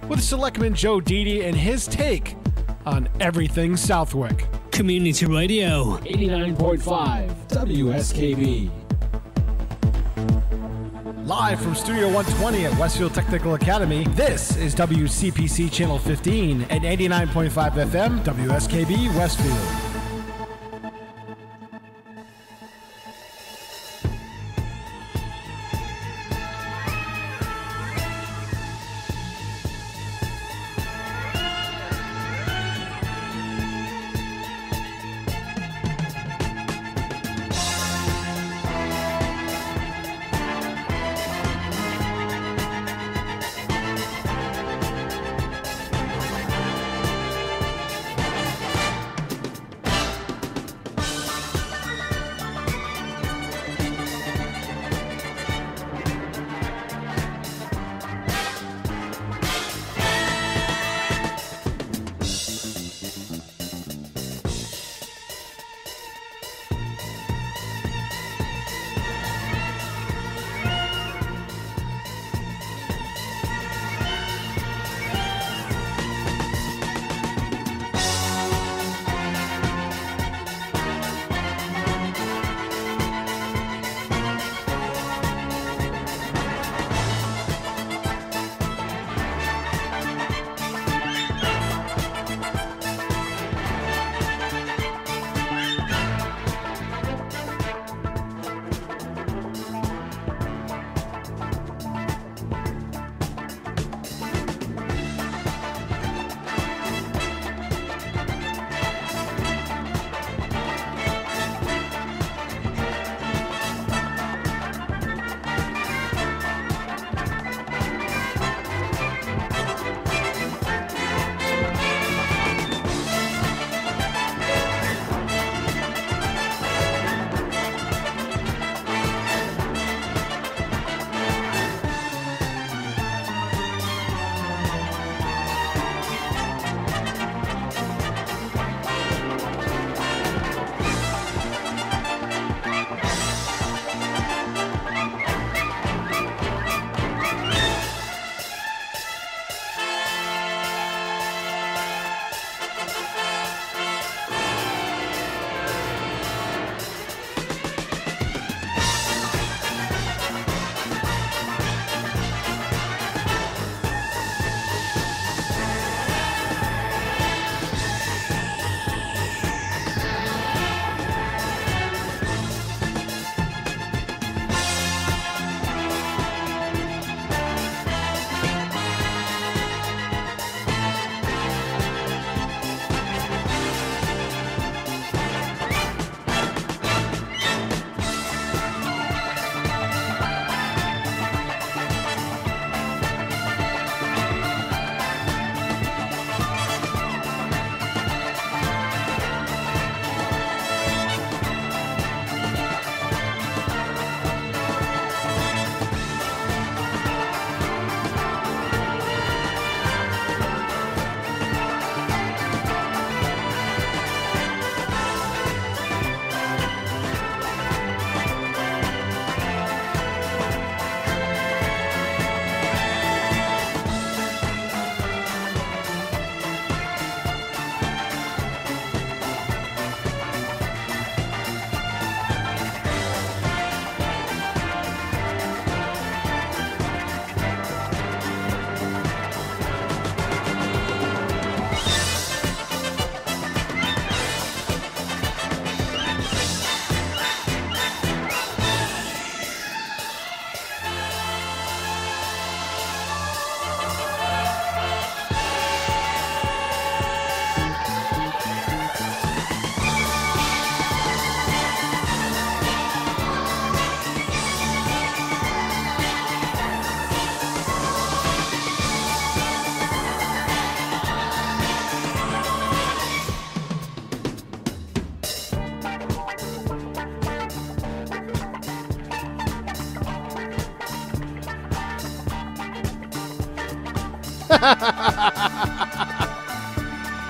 with Selectman Joe Didi and his take on everything Southwick. Community Radio 89.5 WSKB. Live from Studio 120 at Westfield Technical Academy, this is WCPC Channel 15 and 89.5 FM WSKB Westfield.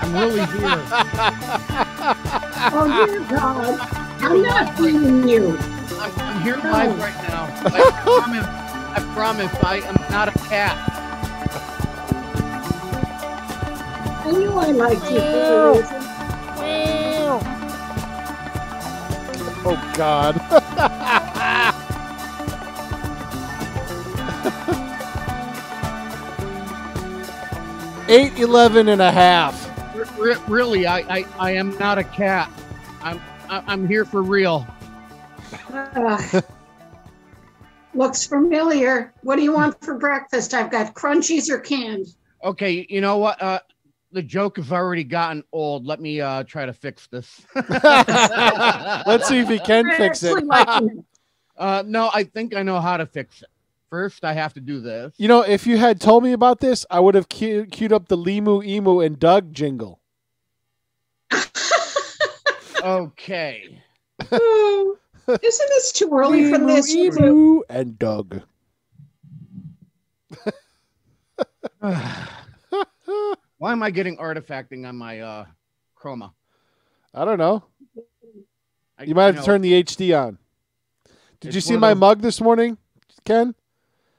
I'm really here. Oh, dear God. I'm not seeing you. I'm here live right now. I promise I am not a cat. I knew I liked you for a reason. Oh, God. $8.11.5. Really, I am not a cat. I'm here for real. Looks familiar. What do you want for breakfast? I've got crunchies or canned. Okay, you know what? The joke has already gotten old. Let me try to fix this. Let's see if he can fix it. No, I think I know how to fix it. First, I have to do this. You know, if you had told me about this, I would have queued up the Limu, Emu, and Doug jingle. Okay. Isn't this too early for this? Emu, and Doug. Why am I getting artifacting on my chroma? I don't know. You might have to turn the HD on. Did you see my mug this morning, Ken?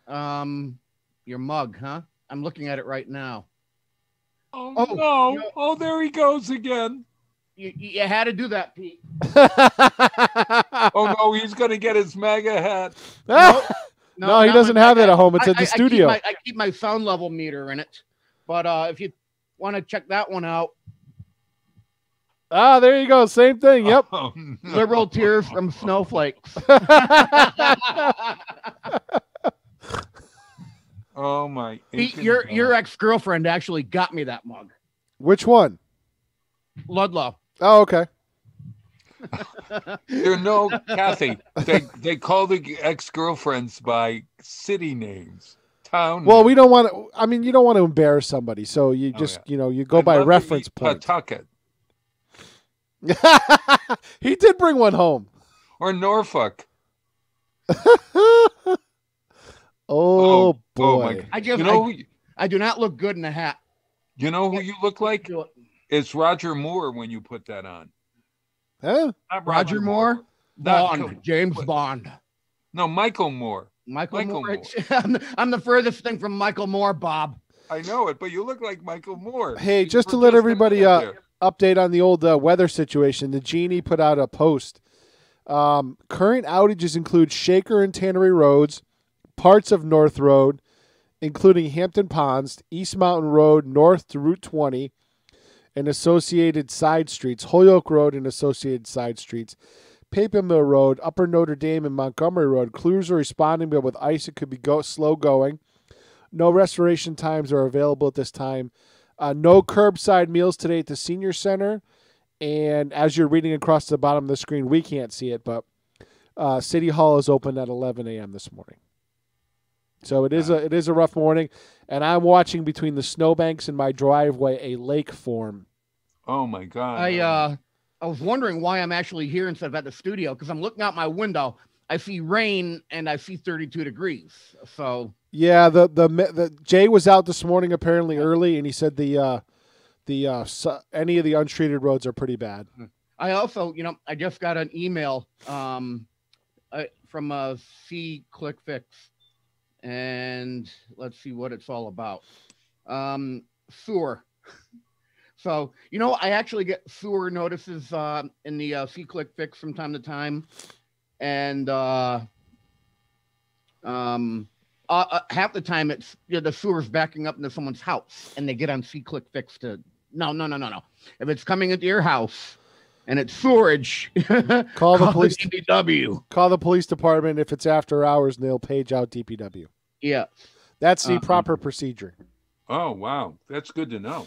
Your mug, huh? I'm looking at it right now. Oh no! You know, oh, there he goes again. You had to do that, Pete. Oh no, he's gonna get his MAGA hat. No, he doesn't have that at home. It's at the studio. I keep my sound level meter in it. But if you want to check that one out. Ah, there you go. Same thing. Yep. Oh, no. Liberal tears from snowflakes. Oh my! Pete, your ex-girlfriend actually got me that mug. Which one? Ludlow. Oh, okay. Kathy. They call the ex-girlfriends by city names, town. Well, names. we don't want to. I mean, you don't want to embarrass somebody, so you just you go by reference point. Pawtucket. He did bring one home. Or Norfolk. Oh boy! My. I do not look good in a hat. You know who you look like? It's Roger Moore when you put that on. Huh? Roger Moore? Bond. James Bond. No, Michael Moore. Michael Moore. I'm the furthest thing from Michael Moore, Bob. I know it, but you look like Michael Moore. Hey, just to let everybody update on the old weather situation, the Genie put out a post. Current outages include Shaker and Tannery Roads, parts of North Road, including Hampton Ponds, East Mountain Road, north to Route 20, and associated side streets, Holyoke Road and associated side streets, Paper Mill Road, Upper Notre Dame, and Montgomery Road. Crews are responding, but with ice, it could be slow going. No restoration times are available at this time. No curbside meals today at the Senior Center. And as you're reading across the bottom of the screen, we can't see it, but City Hall is open at 11 a.m. this morning. So it is a rough morning, and I'm watching between the snowbanks in my driveway a lake form. Oh my God! I was wondering why I'm actually here instead of at the studio, because I'm looking out my window. I see rain and I see 32 degrees. So yeah, the Jay was out this morning apparently early, and he said any of the untreated roads are pretty bad. I also, I just got an email from a C Click Fix. And let's see what it's all about. Sewer. So, I actually get sewer notices in the C-Click Fix from time to time. And half the time it's the sewer's backing up into someone's house and they get on C-Click Fix to no. If it's coming into your house and it's sewerage, call the police DPW. Call the police department if it's after hours and they'll page out DPW. Yeah. That's the proper procedure. Oh, wow. That's good to know.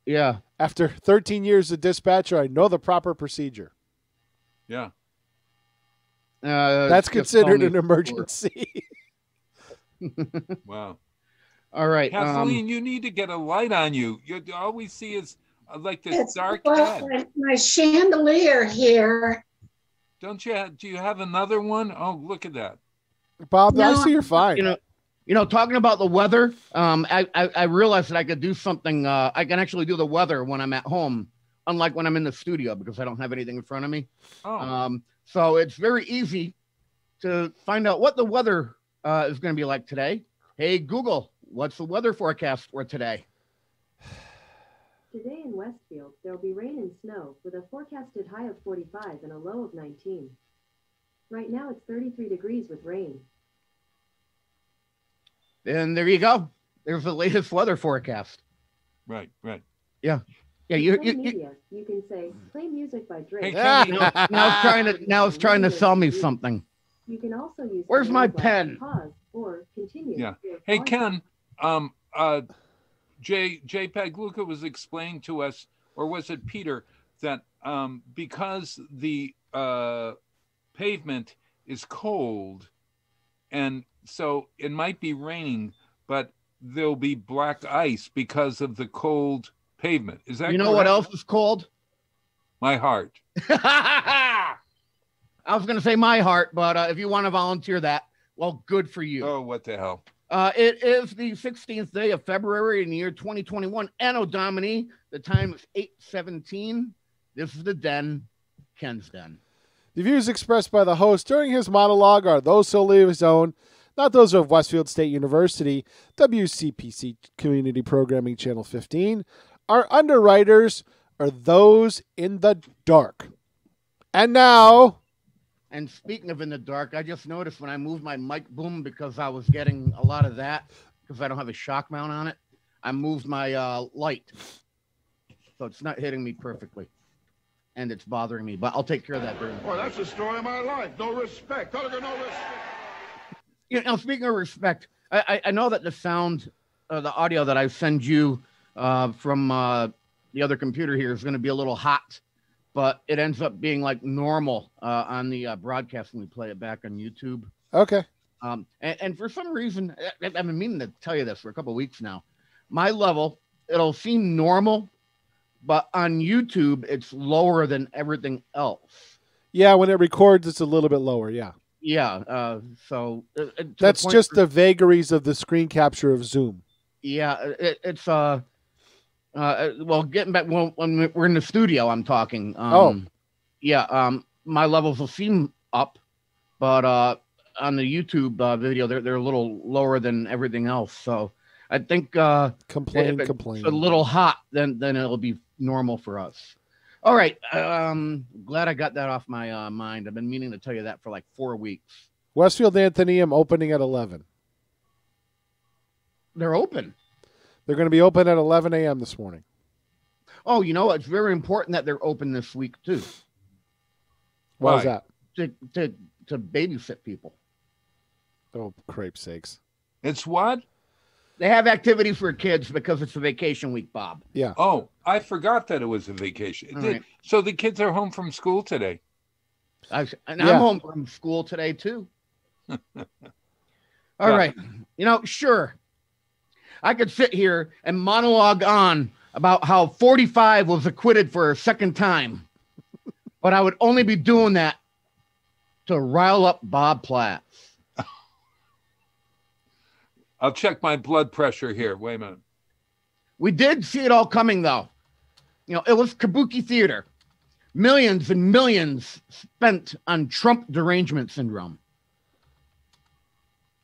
Yeah. After 13 years of dispatcher, I know the proper procedure. Yeah. That's considered an emergency. Wow. All right. Kathleen, you need to get a light on you. All we see is like this dark head. My chandelier here. Do you have another one? Oh, look at that. Bob, no, I see you're fine. Talking about the weather, I realized that I could do something. I can actually do the weather when I'm at home, unlike when I'm in the studio because I don't have anything in front of me. Oh. So it's very easy to find out what the weather is going to be like today. Hey, Google, what's the weather forecast for today? Today in Westfield, there will be rain and snow with a forecasted high of 45 and a low of 19. Right now it's 33 degrees with rain. And there you go. There's the latest weather forecast. Right. Yeah. Yeah, You can say play music by Drake. Hey, Kenny. now it's trying to sell me something. You can also use Where's my commands like pen? Pause or continue. Yeah. or Hey, pause. Ken. JPEG Luca was explaining to us, or was it Peter, that because the pavement is cold, and so it might be raining, but there'll be black ice because of the cold pavement. Is that You know correct? what else is cold? My heart. I was going to say my heart, but if you want to volunteer that, well, good for you. Oh, what the hell. It is the 16th day of February in the year 2021. Anno Domini. The time is 8:17. This is the Den, Ken's Den. The views expressed by the host during his monologue are those solely of his own, not those of Westfield State University, WCPC Community Programming Channel 15. Our underwriters are those in the dark. And now... And speaking of in the dark, I just noticed when I moved my mic boom, because I was getting a lot of that, because I don't have a shock mount on it, I moved my light. So it's not hitting me perfectly. And it's bothering me, but I'll take care of that during. Well, that's the story of my life. No respect. No respect. You know, speaking of respect, I know that the sound, the audio that I send you from the other computer here is going to be a little hot, but it ends up being like normal on the broadcast when we play it back on YouTube. Okay. And for some reason, I've been meaning to tell you this for a couple of weeks now. My level, it'll seem normal, but on YouTube, it's lower than everything else. Yeah, when it records, it's a little bit lower, yeah. Yeah, so... That's just the vagaries of the screen capture of Zoom. Yeah, it's... well, getting back... When we're in the studio, I'm talking. Yeah, my levels will seem up, but on the YouTube video, they're a little lower than everything else, so... I think complain. It's a little hot, then it'll be normal for us. All right. Glad I got that off my mind. I've been meaning to tell you that for like 4 weeks. Westfield Athenaeum opening at 11. They're open. They're going to be open at 11 a.m. this morning. Oh, you know, it's very important that they're open this week too. Why is that? To babysit people. Oh, crepe sakes. It's what? They have activities for kids because it's a vacation week, Bob. Yeah. Oh, I forgot that it was a vacation. Right. So the kids are home from school today. I'm home from school today, too. All right. You know, sure. I could sit here and monologue on about how 45 was acquitted for a second time, but I would only be doing that to rile up Bob Platt. I'll check my blood pressure here. Wait a minute. We did see it all coming, though. You know, it was kabuki theater. Millions and millions spent on Trump derangement syndrome.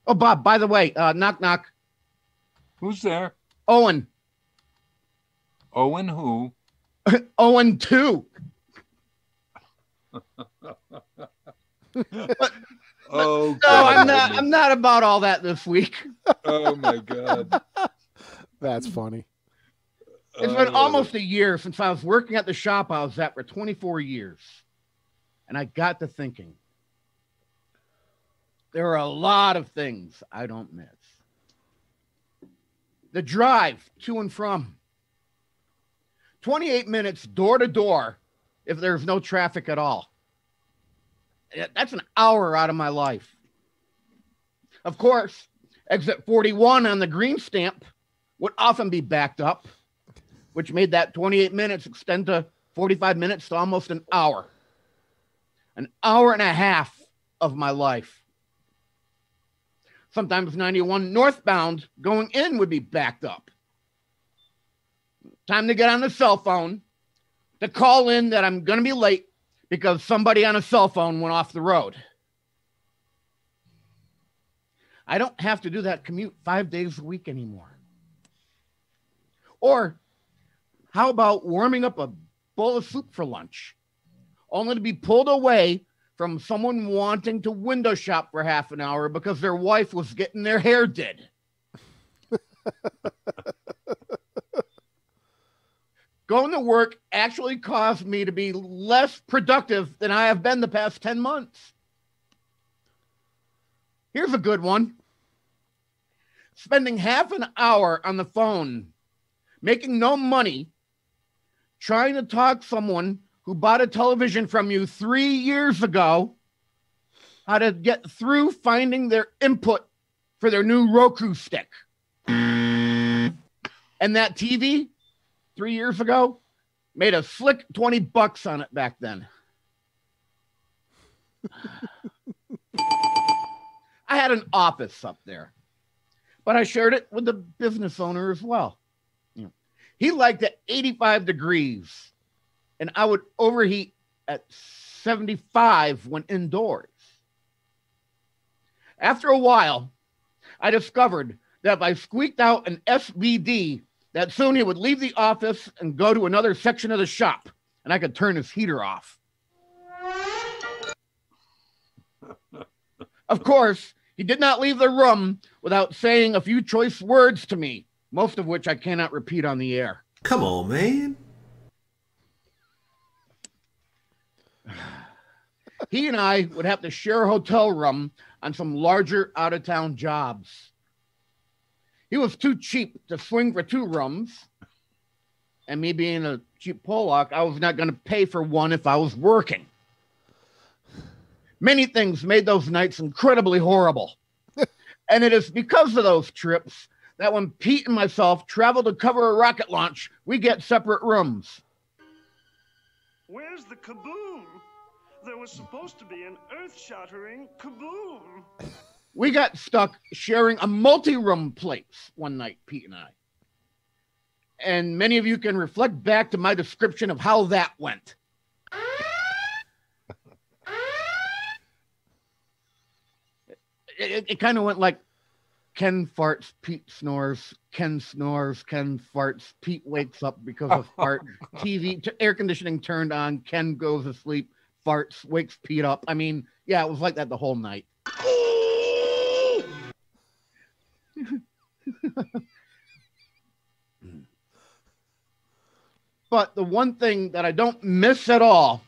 Oh, Bob, by the way, knock, knock. Who's there? Owen. Owen who? Owen 2. Oh, no, I'm not about all that this week. Oh my God. That's funny. It's been almost a year since I was working at the shop I was at for 24 years. And I got to thinking, there are a lot of things I don't miss. The drive to and from. 28 minutes door to door if there's no traffic at all. That's an hour out of my life. Of course, exit 41 on the green stamp would often be backed up, which made that 28 minutes extend to 45 minutes to almost an hour. An hour and a half of my life. Sometimes 91 northbound going in would be backed up. Time to get on the cell phone to call in that I'm going to be late because somebody on a cell phone went off the road. I don't have to do that commute 5 days a week anymore. Or How about warming up a bowl of soup for lunch, only to be pulled away from someone wanting to window shop for half an hour because their wife was getting their hair did? Going to work actually caused me to be less productive than I have been the past 10 months. Here's a good one. Spending half an hour on the phone, making no money, trying to talk someone who bought a television from you 3 years ago how to get through finding their input for their new Roku stick. And that TV 3 years ago made a slick $20 on it back then. I had an office up there, but I shared it with the business owner as well. He liked it 85 degrees, and I would overheat at 75 when indoors. After a while, I discovered that if I squeaked out an SVD, that soon he would leave the office and go to another section of the shop, and I could turn his heater off. Of course, he did not leave the room without saying a few choice words to me, most of which I cannot repeat on the air. Come on, man. He and I would have to share a hotel room on some larger out-of-town jobs. He was too cheap to swing for 2 rooms. And me being a cheap Pollock, I was not going to pay for one if I was working. Many things made those nights incredibly horrible. And it is because of those trips that when Pete and myself travel to cover a rocket launch, we get separate rooms. Where's the kaboom? There was supposed to be an earth-shattering kaboom. We got stuck sharing a multi-room place one night, Pete and I. And many of you can reflect back to my description of how that went. It kind of went like Ken farts, Pete snores, Ken snores, Ken farts, Pete wakes up because of fart, TV, air conditioning turned on, Ken goes to sleep, farts, wakes Pete up. I mean, yeah, it was like that the whole night. But the one thing that I don't miss at all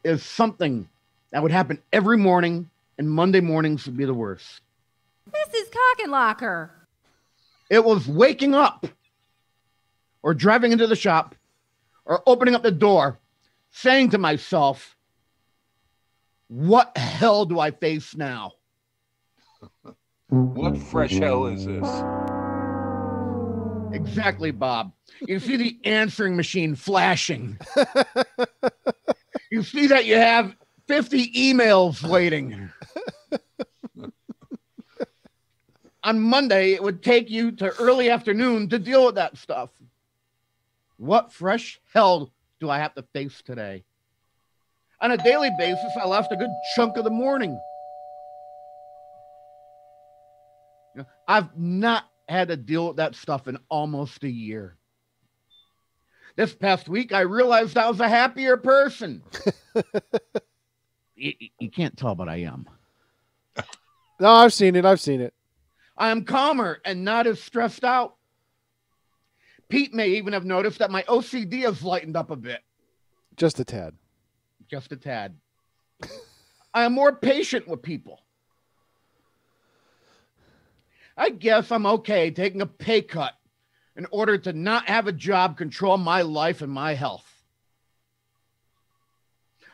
is something that would happen every morning, and Monday mornings would be the worst. This is Cockenlocker. It was waking up or driving into the shop or opening up the door, saying to myself, what hell do I face now? What fresh hell is this? Exactly, Bob. You see the answering machine flashing. You see that you have 50 emails waiting. On Monday, it would take you to early afternoon to deal with that stuff. What fresh hell do I have to face today? On a daily basis, I lost a good chunk of the morning. I've not had to deal with that stuff in almost a year. This past week, I realized I was a happier person. You can't tell, but I am. No, I've seen it. I am calmer and not as stressed out. Pete may even have noticed that my OCD has lightened up a bit. Just a tad. Just a tad. I am more patient with people. I guess I'm okay taking a pay cut in order to not have a job control my life and my health.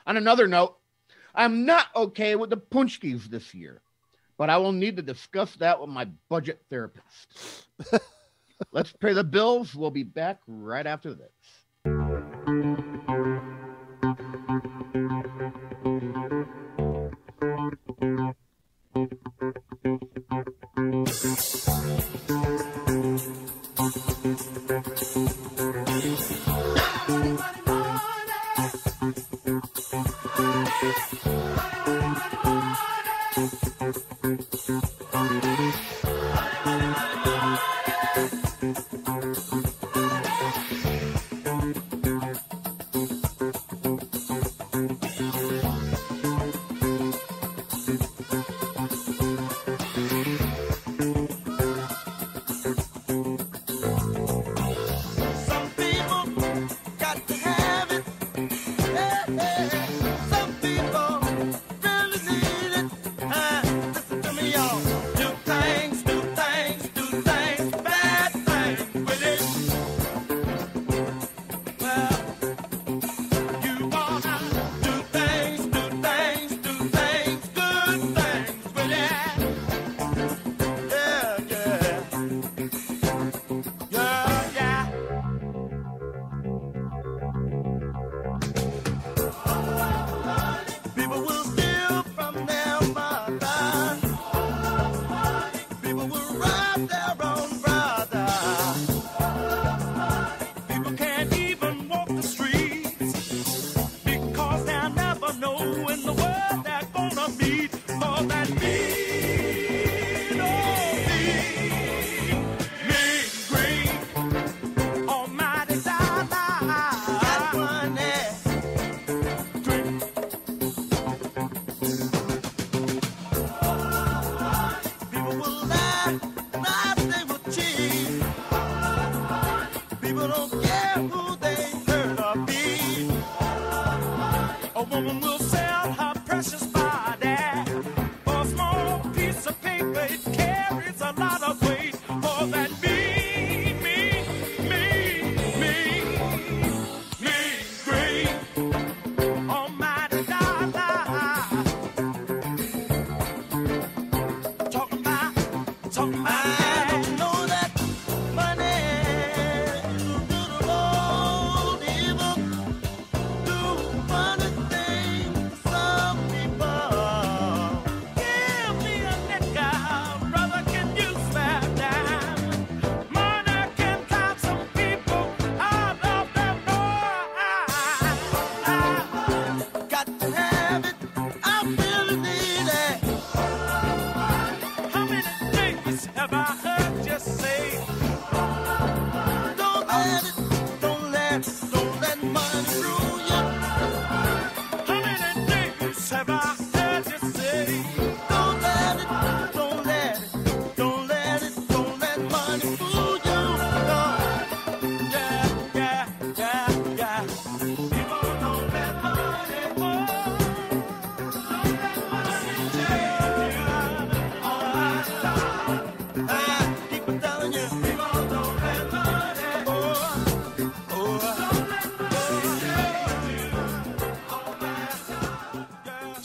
On another note, I'm not okay with the punchkis this year, but I will need to discuss that with my budget therapist. Let's pay the bills. We'll be back right after this.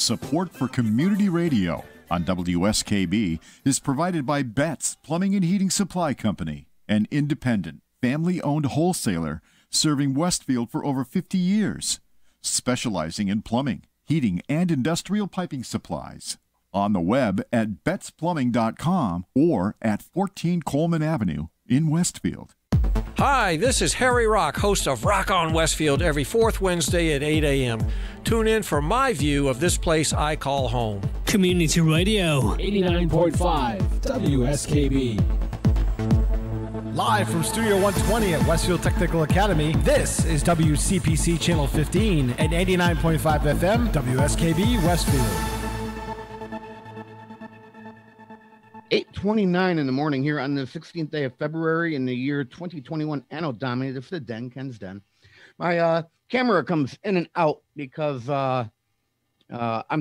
Support for community radio on WSKB is provided by Betts Plumbing and Heating Supply Company, an independent, family-owned wholesaler serving Westfield for over 50 years, specializing in plumbing, heating, and industrial piping supplies. On the web at bettsplumbing.com or at 14 Coleman Avenue in Westfield. Hi, this is Harry Rock, host of Rock on Westfield every fourth Wednesday at 8 a.m. Tune in for my view of this place I call home. Community Radio. 89.5 WSKB. Live from Studio 120 at Westfield Technical Academy, this is WCPC Channel 15 and 89.5 FM WSKB Westfield. 8:29 in the morning here on the 16th day of February in the year 2021, Anno Domini. This is the Den, Ken's Den. My camera comes in and out because I'm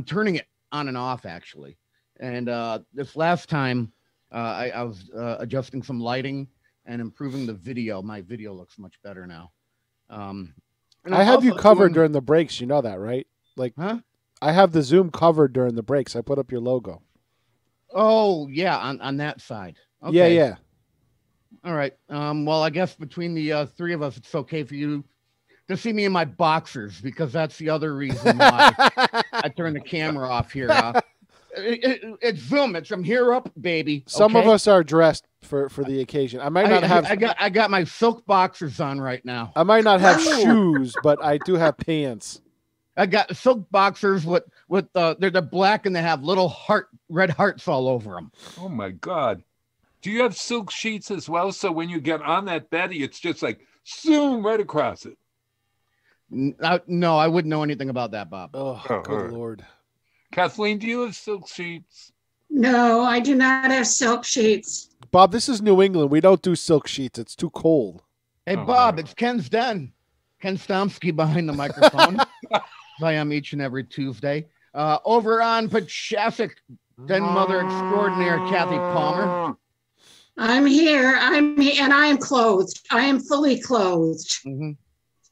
turning it on and off, actually. And this last time, I was adjusting some lighting and improving the video. My video looks much better now. I have you covered during the breaks. You know that, right? Like, huh? I have the Zoom covered during the breaks. I put up your logo. Oh, yeah, on that side. Okay. Yeah. All right. Well, I guess between the three of us, it's okay for you to see me in my boxers, because that's the other reason why I turned the camera off here. It's Zoom. It's from here up, baby. Some of us are dressed for the occasion. I might not have. I got my silk boxers on right now. I might not have shoes, but I do have pants. I got silk boxers with they're black and they have little red hearts all over them. Oh my God. Do you have silk sheets as well? So when you get on that bed, it's just like zoom right across it. No, I wouldn't know anything about that, Bob. Oh, good Lord. Kathleen, do you have silk sheets? No, I do not have silk sheets. Bob, this is New England. We don't do silk sheets. It's too cold. Hey, Bob, it's Ken's Den. Ken Stomsky behind the microphone. I am each and every Tuesday. Over on Pachasik, Den Mother Extraordinaire, Kathy Palmer. I'm here. And I am clothed. I am fully clothed. Mm-hmm.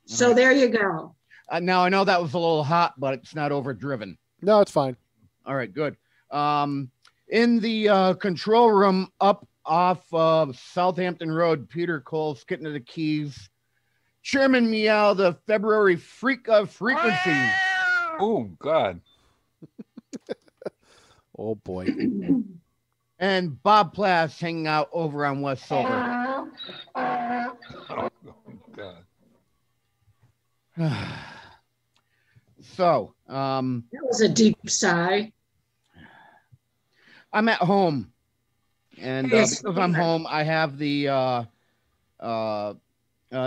So there you go. Now, I know that was a little hot, but it's not overdriven. No, it's fine. All right, good. In the control room up off Southampton Road, Peter Cole's getting to the keys. Chairman Meow, the February freak of frequencies. Oh, God. Oh, boy. And Bob Plass hanging out over on West Silver. Oh, God. So, that was a deep sigh. I'm at home. And Yes. because I'm home, I have the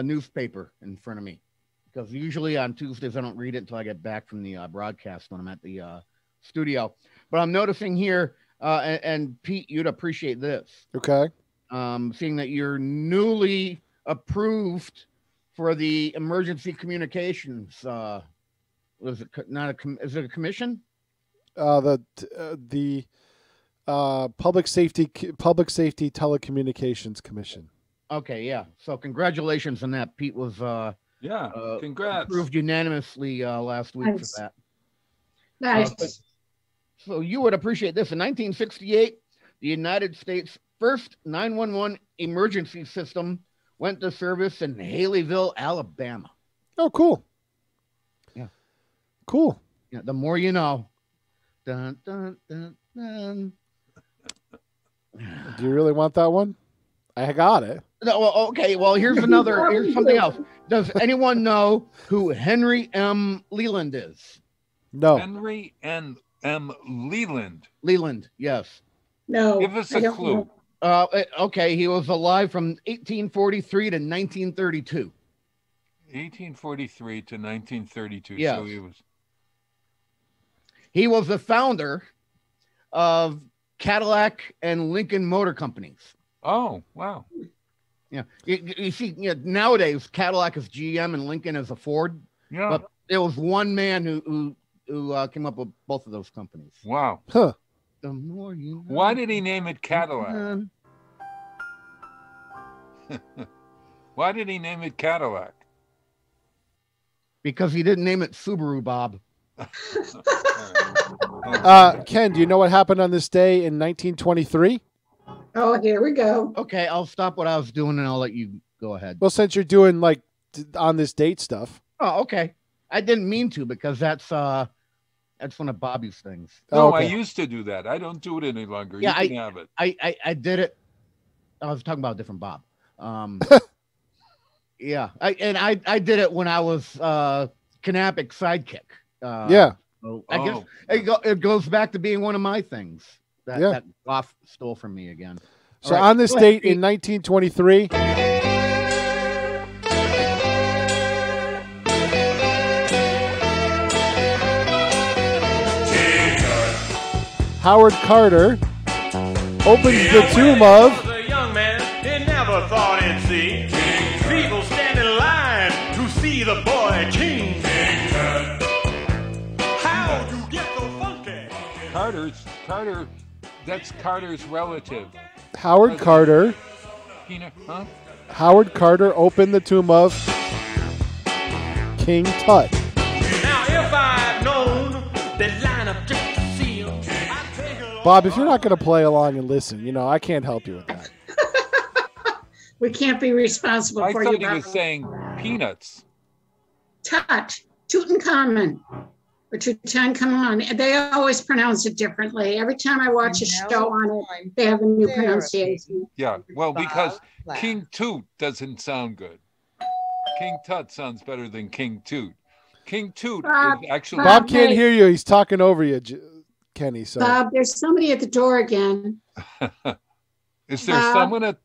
newspaper in front of me, because usually on Tuesdays I don't read it until I get back from the broadcast when I'm at the studio. But I'm noticing here, and Pete, you'd appreciate this. Okay. Seeing that you're newly approved for the emergency communications. Was it not a? Is it a commission? The Public Safety Telecommunications Commission. Okay, yeah. So congratulations on that. Pete was congrats. Approved unanimously last week Nice. for that. Nice. So you would appreciate this. In 1968, the United States' first 911 emergency system went to service in Haleyville, Alabama. Oh, cool. Yeah. Cool. Yeah, the more you know. Dun, dun, dun, dun. Do you really want that one? I got it. No, well, okay. Well, here's something else. Does anyone know who Henry M. Leland is? No. Henry M. Leland. Leland, yes. No. Give us a clue. Okay, he was alive from 1843 to 1932. 1843 to 1932. Yes. So he was the founder of Cadillac and Lincoln Motor Companies. Oh, wow. Yeah. You see, nowadays Cadillac is GM and Lincoln is a Ford. Yeah. But it was one man who came up with both of those companies. Wow. Huh. The more you know. Why did he name it Cadillac? Why did he name it Cadillac? Because he didn't name it Subaru, Bob. Ken, do you know what happened on this day in 1923? Oh, here we go. Okay, I'll stop what I was doing and I'll let you go ahead. Well, since you're doing like on this date stuff. Oh, okay. I didn't mean to because that's one of Bobby's things. No, okay. I used to do that. I don't do it any longer. Yeah, you can have it. I did it. I was talking about a different Bob. Yeah, I did it when I was Knappic's sidekick. Yeah. So I guess it goes back to being one of my things that Goff stole from me again. So on this date in 1923, Howard Carter opens the tomb of a young man, he never thought he'd see people stand in line to see the boy king. How you get so funky? Carter, that's Carter's relative. Howard Carter. Peanut, huh? Howard Carter opened the tomb of King Tut. Now if I'd known that line up just to see him, I'd take a Bob, if you're not going to play along and listen, I can't help you with that. We can't be responsible I for thought you. he was saying peanuts. Tut, Tutankhamun, or Tutankhamun. They always pronounce it differently. Every time I watch a show on it, they have a new pronunciation. Yeah, well, because King Toot doesn't sound good. King Tut sounds better than King Toot. King Toot is actually... Bob can't hear you. He's talking over you, Kenny. So. Bob, there's somebody at the door again. Is there someone at...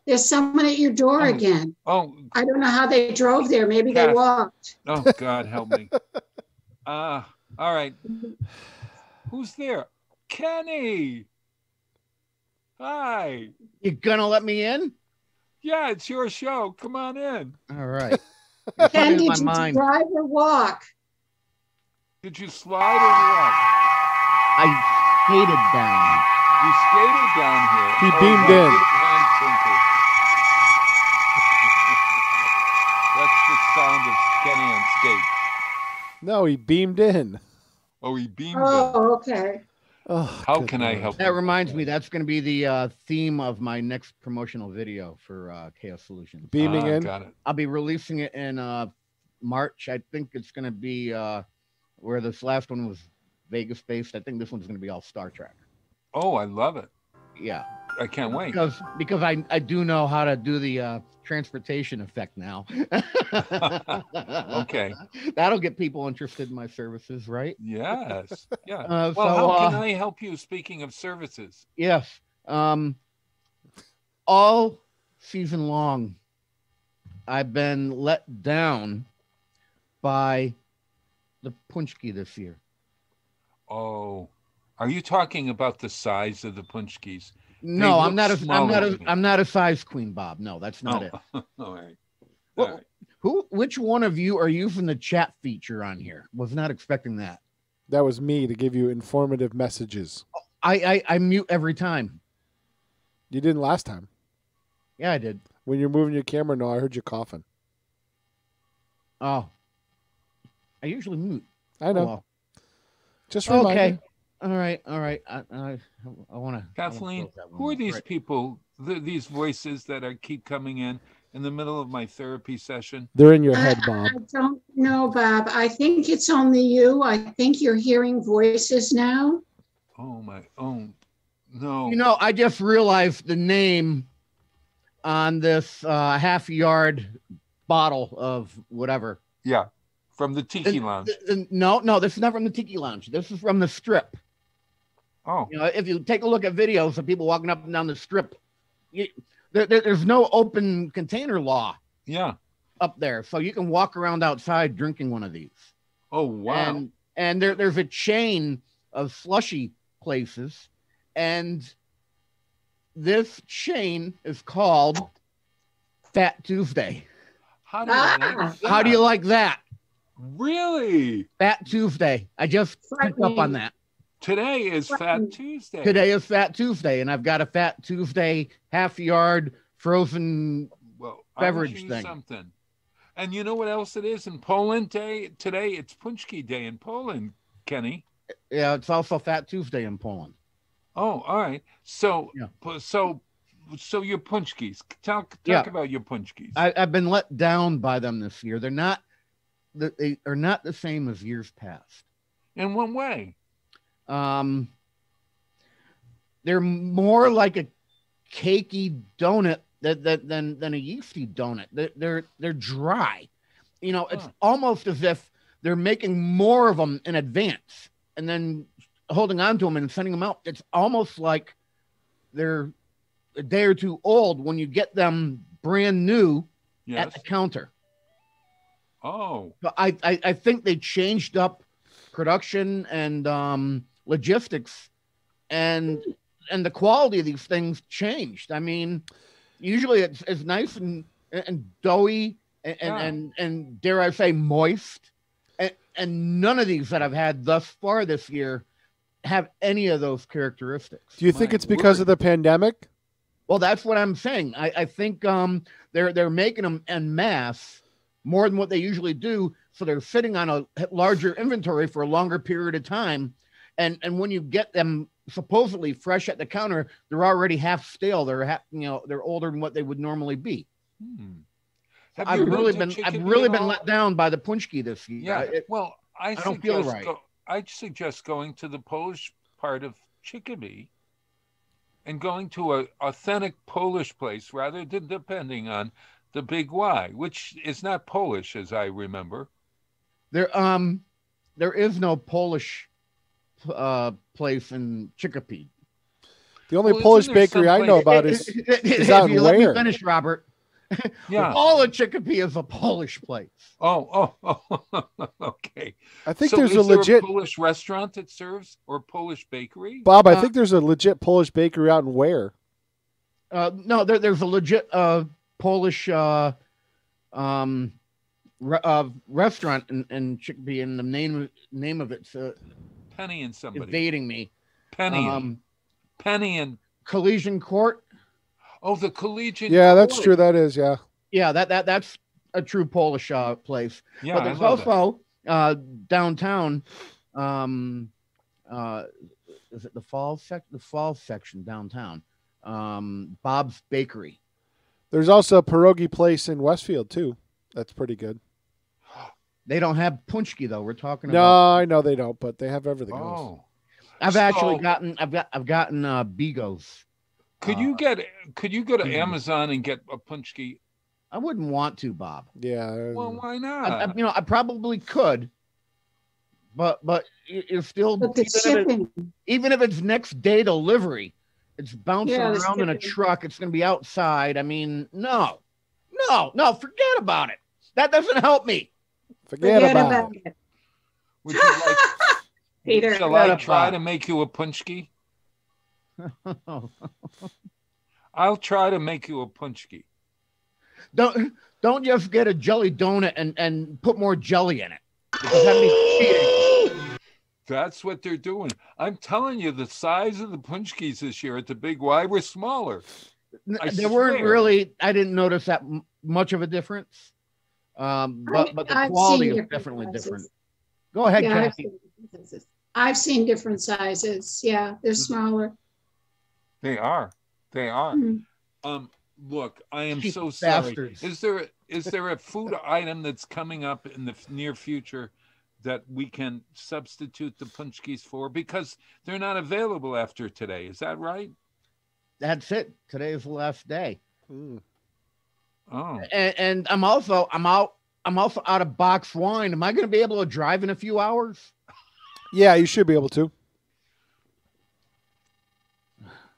There's someone at your door again. Oh. I don't know how they drove there. Maybe they walked. Oh, God, help me. All right. Who's there? Kenny. Hi. You gonna let me in? Yeah, it's your show. Come on in. All right. Ken, did you drive or walk? Did you slide or walk? I skated down. You skated down here. He beamed in. That's the sound of Kenny on skate. No, he beamed in. Oh, he beamed in. Oh, okay. Oh, how can I help you? That reminds me, that's going to be the theme of my next promotional video for Chaos Solutions. Beaming in? Got it. I'll be releasing it in March. I think it's going to be where this last one was Vegas-based. I think this one's going to be all Star Trek. Oh, I love it. Yeah. I can't wait. Because I do know how to do the transportation effect now. Okay. That'll get people interested in my services, right? Yes. Yeah. Well, how can I help you, speaking of services? Yes. All season long, I've been let down by the punchki this year. Oh, are you talking about the size of the punchkis? No, I'm not a size queen, Bob. No, that's not it. All right. Well, which one of you are using the chat feature on here? Was not expecting that. That was me to give you informative messages. I mute every time. You didn't last time. Yeah, I did. When you're moving your camera, no, I heard you coughing. Oh. I usually mute. I know. Oh, well. Just remind okay. me. All right. I want to. Kathleen, who are these people? These voices that keep coming in the middle of my therapy session? They're in your head, Bob. I don't know, Bob. I think it's only you. I think you're hearing voices now. Oh no! You know, I just realized the name on this half-yard bottle of whatever. Yeah, from the Tiki Lounge. No, this is not from the Tiki Lounge. This is from the Strip. Oh. You know, if you take a look at videos of people walking up and down the Strip, there's no open container law. Yeah. Up there, so you can walk around outside drinking one of these. Oh wow! And there's a chain of slushy places, and this chain is called Fat Tuesday. How do you like that? How do you like that? Really? Fat Tuesday. I just picked up on that. Today is Fat Tuesday. Today is Fat Tuesday, and I've got a Fat Tuesday half-yard frozen beverage thing. Something. And you know what else it is in Poland today? It's Punchki Day in Poland, Kenny. Yeah, it's also Fat Tuesday in Poland. Oh, all right. So your punchkis. Talk about your punchkis. I've been let down by them this year. They are not the same as years past. In what way? They're more like a cakey donut than a yeasty donut. They're dry. You know, it's almost as if they're making more of them in advance and then holding on to them and sending them out. It's almost like they're a day or two old when you get them brand new at the counter. Oh, but I think they changed up production and logistics, and the quality of these things changed. I mean, usually it's nice and doughy and dare I say moist, and none of these that I've had thus far this year have any of those characteristics. Do you think it's because of the pandemic? Well, that's what I'm saying. I think they're making them en masse more than what they usually do, so they're sitting on a larger inventory for a longer period of time, and when you get them supposedly fresh at the counter, they're already half stale. They're older than what they would normally be. I've really been let down by the punchki this year. Yeah, I don't feel right. I suggest going to the Polish part of Chicopee and going to an authentic Polish place rather than depending on the Big Y, which is not Polish, as I remember. There is no Polish place in Chicopee. The only Polish bakery I know about is out in let me Ware. finish, Robert. Yeah, all of Chicopee is a Polish place. Oh, okay. I think so there's is a there legit Polish restaurant that serves or Polish bakery. Bob, I think there's a legit Polish bakery out in Ware. No, there's a legit Polish restaurant in Chicopee, and the name of it's Penny and somebody evading me. Penny and Collegian Court. Oh, the Collegian. Yeah, that's Court. true. That is, yeah. Yeah, that's a true Polish place. Yeah, but there's also downtown. Is it the Falls section downtown? Bob's Bakery. There's also a pierogi place in Westfield too. That's pretty good. They don't have punchki though. We're talking No, about. I know they don't, but they have everything else. I've gotten Bigos. Could you go to Amazon and get a punchki? I wouldn't want to, Bob. Yeah. Well, why not? I probably could, but you're still even if it's next day delivery, it's bouncing around in a truck. It's going to be outside. I mean, no, forget about it. That doesn't help me. Forget about it. Would you like, Peter, shall I try to make you a punchki? I'll try to make you a punchki. Don't just get a jelly donut and put more jelly in it. Because that'd be cheating. That's what they're doing. I'm telling you, the size of the punchkis this year at the Big Y were smaller. There weren't really. I didn't notice that much of a difference. But the quality is definitely different. Go ahead, Kathy. I've seen different sizes. Yeah, they're smaller. They are. Mm-hmm. Look, I am so sorry. Bastards. Is there a food item that's coming up in the near future that we can substitute the punchkis for? Because they're not available after today. Is that right? That's it. Today is the last day. Oh. And I'm also out of boxed wine. Am I going to be able to drive in a few hours? Yeah, you should be able to.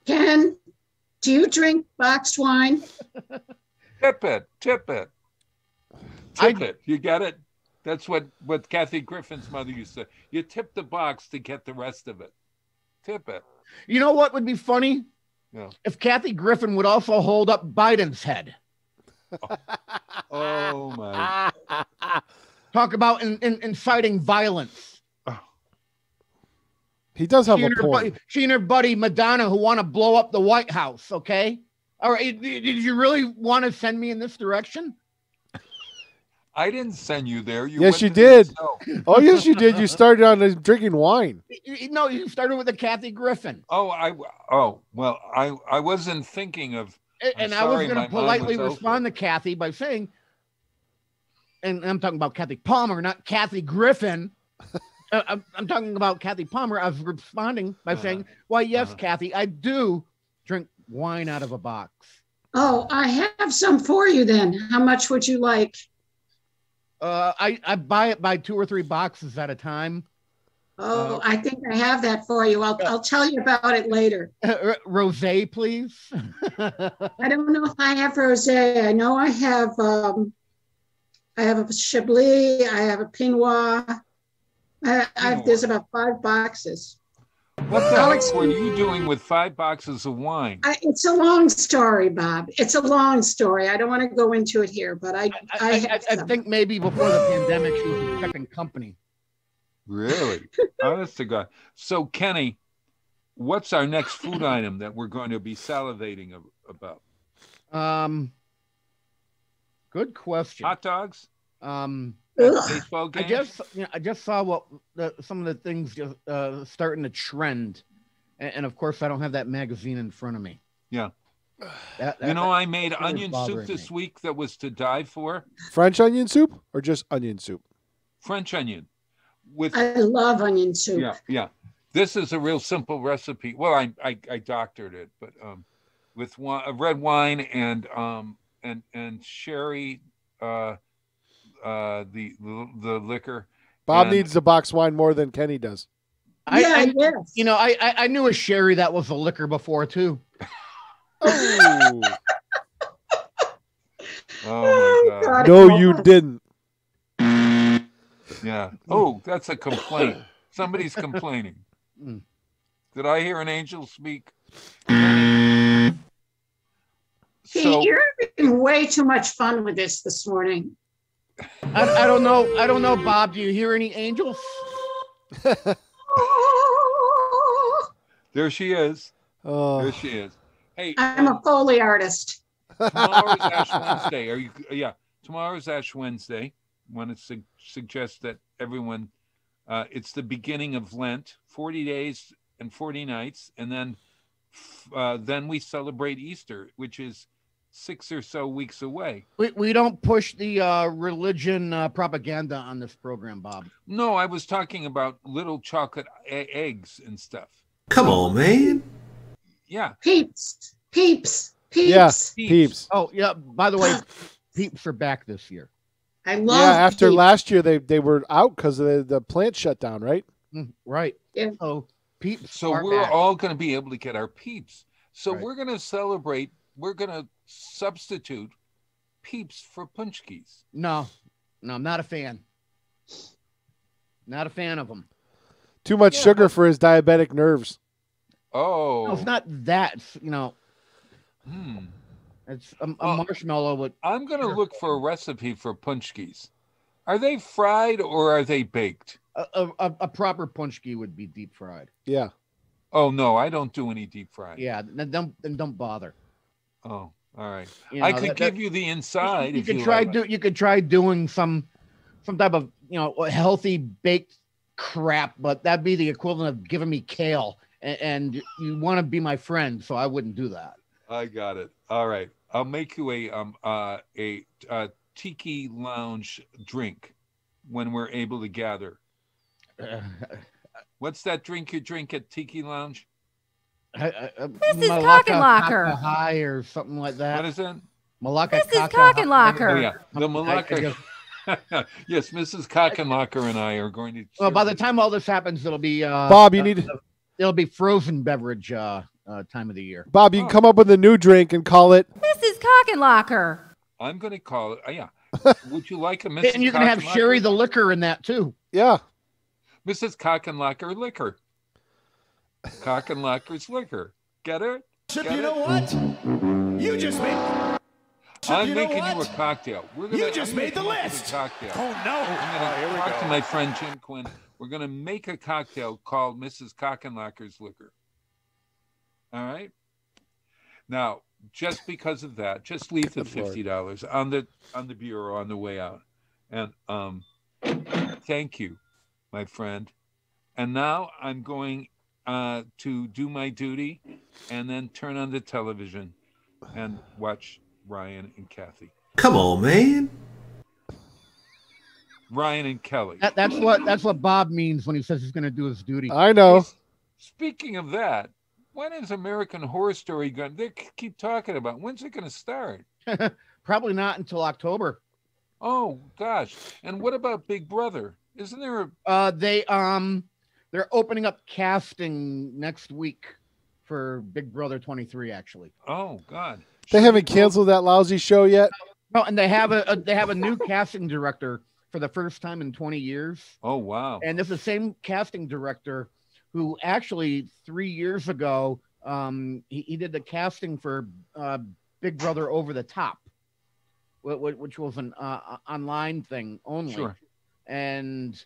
Ken, do you drink boxed wine? Tip it. You get it? That's what Kathy Griffin's mother used to say. You tip the box to get the rest of it. Tip it. You know what would be funny? Yeah. If Kathy Griffin would also hold up Biden's head. Oh my. Talk about inciting violence. He does have a point. She and her buddy Madonna, who want to blow up the White House. Okay, all right. Did you really want to send me in this direction? I didn't send you there. Yes, you did. Oh, yes, you did. You started on drinking wine. No, you started with a Kathy Griffin. Oh, well, I wasn't thinking of. And I was going to politely respond to Kathy by saying, and I'm talking about Kathy Palmer, not Kathy Griffin. I'm talking about Kathy Palmer. I was responding by saying, why, yes, Kathy, I do drink wine out of a box. Oh, I have some for you then. How much would you like? I buy it by 2 or 3 boxes at a time. Oh, I think I have that for you. I'll tell you about it later. Rosé, please. I don't know if I have rosé. I know I have a Chablis. I have a Pinot. There's about 5 boxes. What the heck were you doing with 5 boxes of wine? It's a long story, Bob. It's a long story. I don't want to go into it here, but I think maybe before the pandemic, she was keeping company. Really? Honest to God. So, Kenny, what's our next food item that we're going to be salivating about? Good question. Hot dogs? Baseball games? I just saw what some of the things just starting to trend, and of course I don't have that magazine in front of me. Yeah. I made onion soup this week that was to die for. French onion soup or just onion soup? French onion. I love onion soup. Yeah. This is a real simple recipe. Well, I doctored it, but with red wine and sherry. The liquor. Bob needs the box wine more than Kenny does. Yes. I knew a sherry that was a liquor before too. Oh my God! No, you didn't. Yeah. Oh, that's a complaint. Somebody's complaining. Did I hear an angel speak? You're having way too much fun with this morning. I don't know, Bob. Do you hear any angels? There she is. There she is. Hey, I'm a Foley artist. Tomorrow's Ash Wednesday. Tomorrow's Ash Wednesday. I want to suggest that everyone. It's the beginning of Lent, 40 days and 40 nights, and then we celebrate Easter, which is 6 or so weeks away. We don't push the religion propaganda on this program, Bob. No, I was talking about little chocolate eggs and stuff. Come on, man. Yeah. Peeps. Yeah, Peeps. Oh, yeah. By the way, Peeps are back this year. I love. Yeah, after last year they were out because the plant shut down, right? Right. Yeah. So Peeps. So we're back. all going to be able to get our Peeps. So Right. we're going to celebrate. We're going to substitute Peeps for Punchkis. No, I'm not a fan. Not a fan of them. Too much sugar for his diabetic nerves. Oh. No, it's not that. It's a marshmallow. With I'm going to look for a recipe for Punchkis. Are they fried or are they baked? A proper Punchki would be deep fried. Yeah. Oh no, I don't do any deep fried. Yeah, then don't bother. Oh, all right. I could give you the inside. You could try doing some type of healthy baked crap, but that'd be the equivalent of giving me kale. And you want to be my friend, so I wouldn't do that. I got it. All right, I'll make you a tiki lounge drink when we're able to gather. What's that drink you drink at Tiki Lounge? This is Cock and Locker. High or something like that. What is it? This is Cock and Locker. Oh, yeah, the Malacca. Yes, Mrs. Cock and Locker and I are going to. Well, by the time all this happens, it'll be Bob. It'll be frozen beverage time of the year. Bob, you can come up with a new drink and call it. This is Cock and Locker. I'm going to call it. Yeah. Would you like a Mrs. And you can have Sherry the liquor in that too. Yeah. Mrs. Cock and Locker liquor. Cock and Locker's liquor. Get it? You know what? You just made. I'm making you a cocktail. You just made the list. Cocktail. Oh no! I'm going to talk to my friend Jim Quinn. We're going to make a cocktail called Mrs. Cock and Locker's liquor. All right. Now, just because of that, just leave the $50 on the bureau on the way out, And thank you, my friend. And now I'm going to do my duty and then turn on the television and watch Ryan and Kathy. Come on, man. Ryan and Kelly. That's what Bob means when he says he's going to do his duty. I know. Speaking of that, when is American Horror Story going? They keep talking about. When's it going to start? Probably not until October. Oh gosh! And what about Big Brother? Isn't there a? They're opening up casting next week for Big Brother 23. Actually. Oh God! They haven't canceled that lousy show yet. No, and they have a new casting director for the first time in 20 years. Oh wow! And it's the same casting director who actually 3 years ago he did the casting for Big Brother Over the Top, which was an online thing only. Sure. And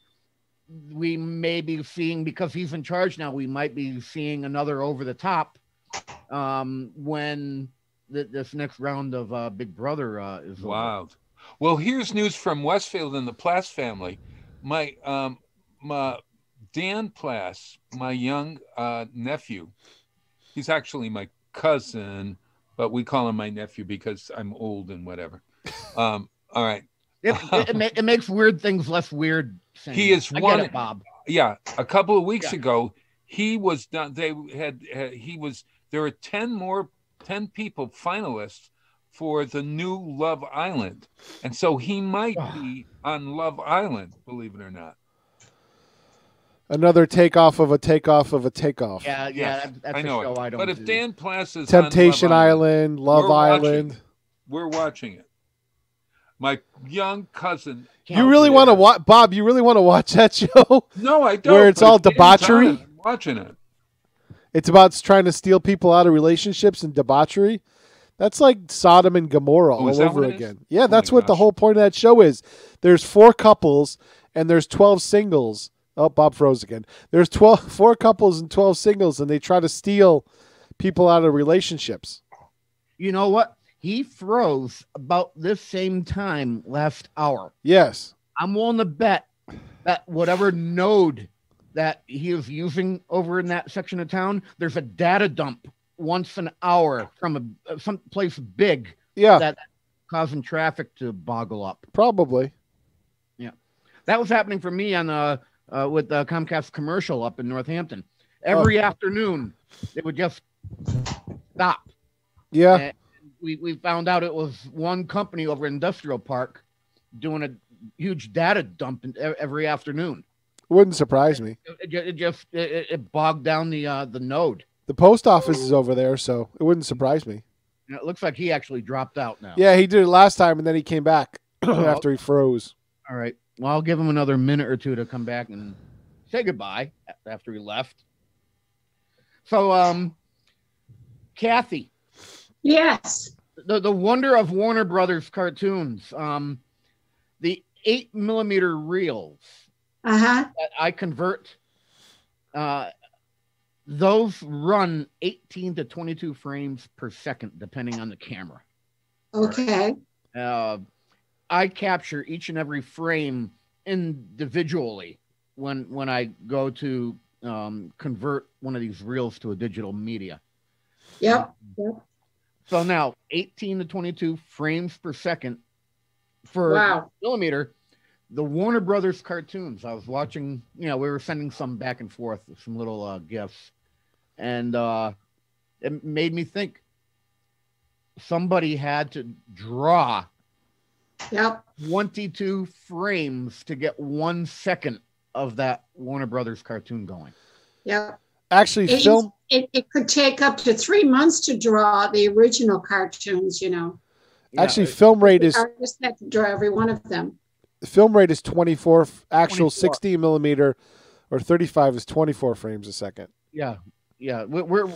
we may be seeing, because he's in charge now, we might be seeing another Over the Top when this next round of Big Brother is wow. over. Well, here's news from Westfield and the Plass family. My Dan Plass, my young nephew, he's actually my cousin, but we call him my nephew because I'm old and whatever. All right. It makes weird things less weird. He is I one. get it, Bob. Yeah, a couple of weeks ago, he was done. There were 10 people finalists for the new Love Island, and so he might be on Love Island. Believe it or not. Another takeoff of a takeoff of a takeoff. Yeah, Yes, that's I know a show it. I don't But if do. Dan Plass is Temptation on Island, Love Island. We're watching it. My young cousin. You really want to watch, Bob? You really want to watch that show? No, I don't. Where it's but all if Dan's debauchery. on it, I'm watching it. It's about trying to steal people out of relationships and debauchery. That's like Sodom and Gomorrah all is that over what it is? again. Yeah, Oh that's my what the gosh. whole point of that show is. There's 4 couples and there's 12 singles. Oh, Bob froze again. There's 4 couples and 12 singles, and they try to steal people out of relationships. You know what? He froze about this same time last hour. Yes. I'm willing to bet that whatever node that he is using over in that section of town, there's a data dump once an hour from some place big. Yeah. That's causing traffic to boggle up. Probably. Yeah. That was happening for me on with the Comcast commercial up in Northampton. Every afternoon, it would just stop. Yeah. And we found out it was one company over in Industrial Park doing a huge data dump every afternoon. Wouldn't surprise me. It bogged down the node. The post office is over there, so it wouldn't surprise me. And it looks like he actually dropped out now. Yeah, he did it last time, and then he came back after he froze. All right. Well, I'll give him another minute or two to come back and say goodbye after he left. So, Kathy. Yes. The wonder of Warner Brothers cartoons. The 8mm reels that I convert, those run 18 to 22 frames per second, depending on the camera. Okay. I capture each and every frame individually when I go to convert one of these reels to a digital media. Yep. So now 18 to 22 frames per second for millimeter. The Warner Brothers cartoons. I was watching, we were sending some back and forth, some little gifts, and it made me think somebody had to draw 22 frames to get 1 second of that Warner Brothers cartoon going. Yep. Actually, it could take up to 3 months to draw the original cartoons, Actually, film rate is. Artists had to draw every one of them. The film rate is 24. Actual 16 millimeter or 35 is 24 frames a second. Yeah. We're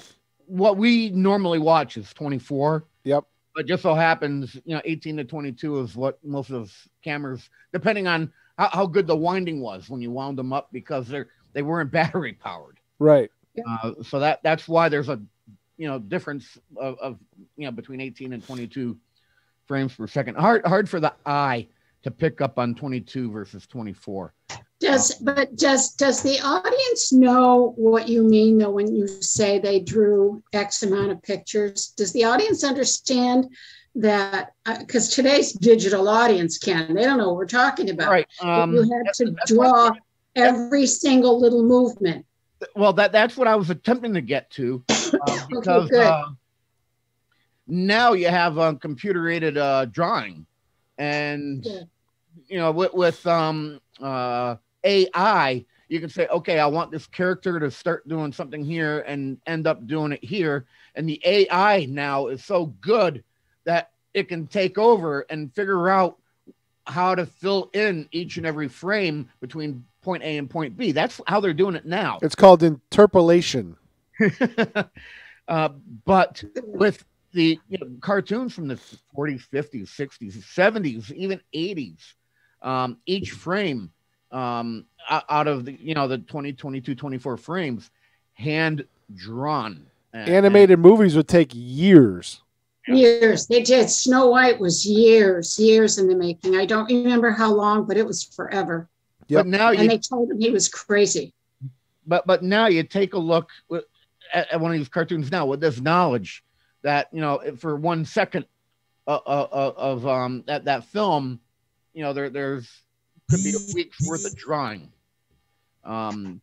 what we normally watch is 24. Yep. But just so happens, 18 to 22 is what most of those cameras, depending on how good the winding was when you wound them up, because they weren't battery powered. Right. So that's why there's a difference of between 18 and 22 frames per second. Hard for the eye to pick up on 22 versus 24. Does the audience know what you mean though when you say they drew X amount of pictures? Does the audience understand that? Because today's digital audience can. They don't know what we're talking about. Right. You had to draw every single little movement. Well, that's what I was attempting to get to, because now you have computer-aided drawing, and you know, with AI, you can say, okay, I want this character to start doing something here and end up doing it here, and the AI now is so good that it can take over and figure out how to fill in each and every frame between point A and point B. That's how they're doing it now. It's called interpolation. But with the cartoons from the 40s, 50s, 60s, 70s, even 80s, each frame out of the 20, 22, 24 frames, hand drawn. Animated movies would take years. Years. They did. Snow White was years in the making. I don't remember how long, but it was forever. Yep. But now they told him he was crazy. But now you take a look at one of these cartoons now with this knowledge that, for 1 second of that film, there's could be a week's worth of drawing. Now